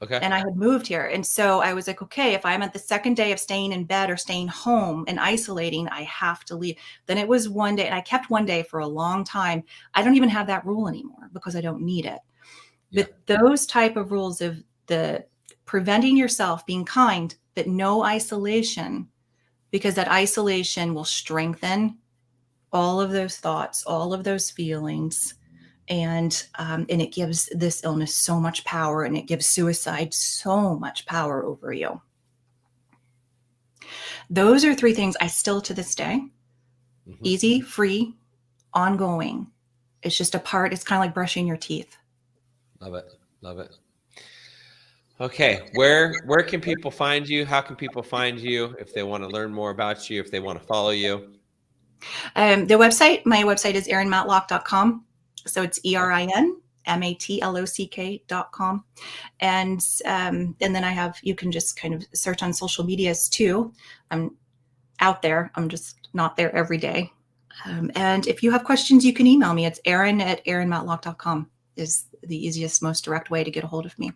Okay. And I had moved here. And so I was like, okay, if I'm at the second day of staying in bed or staying home and isolating, I have to leave. Then it was one day, and I kept one day for a long time. I don't even have that rule anymore because I don't need it. Yeah. But those type of rules of the preventing yourself, being kind, but no isolation, because that isolation will strengthen all of those thoughts, all of those feelings. And it gives this illness so much power, and it gives suicide so much power over you. Those are three things I still to this day, easy, free, ongoing. It's just a part. It's kind of like brushing your teeth. Love it. Love it. Okay. Where can people find you? How can people find you if they want to learn more about you, if they want to follow you? My website is erinmatlock.com. So it's ERINMATLOCK.com. And then you can just kind of search on social medias too. I'm out there. I'm just not there every day. And if you have questions, you can email me. It's Erin@erinmatlock.com is the easiest, most direct way to get a hold of me.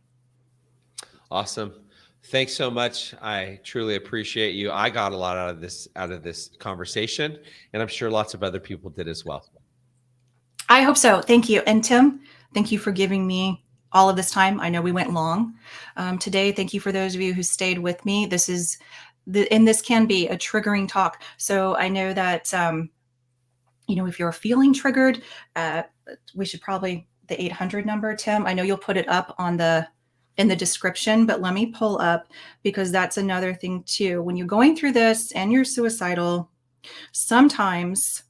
Awesome. Thanks so much. I truly appreciate you. I got a lot out of this conversation, and I'm sure lots of other people did as well. I hope so. Thank you. And Tim, thank you for giving me all of this time. I know we went long today. Thank you for those of you who stayed with me. This can be a triggering talk. So I know that, if you're feeling triggered, we should probably, the 800 number, Tim, I know you'll put it up in the description, but let me pull up, because that's another thing too. When you're going through this and you're suicidal, sometimes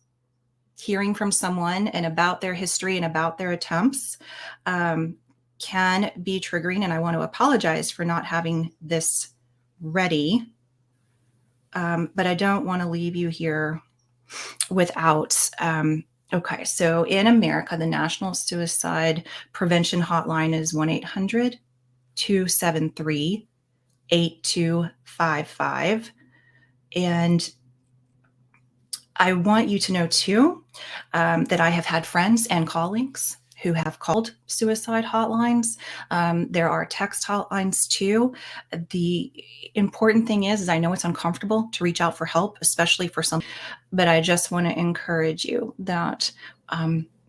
hearing from someone and about their history and about their attempts can be triggering. And I want to apologize for not having this ready. But I don't want to leave you here without. Okay, so in America, the National Suicide Prevention Hotline is 1-800-273-8255. And I want you to know too that I have had friends and colleagues who have called suicide hotlines. There are text hotlines too. The important thing is I know it's uncomfortable to reach out for help, especially for some, but I just want to encourage you that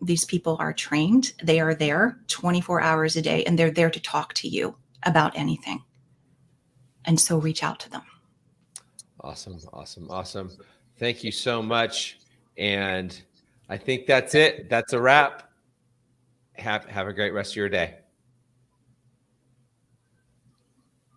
these people are trained. They are there 24 hours a day, and they're there to talk to you about anything. And so reach out to them. Awesome. Awesome. Awesome. Thank you so much. And I think that's it. That's a wrap. Have a great rest of your day.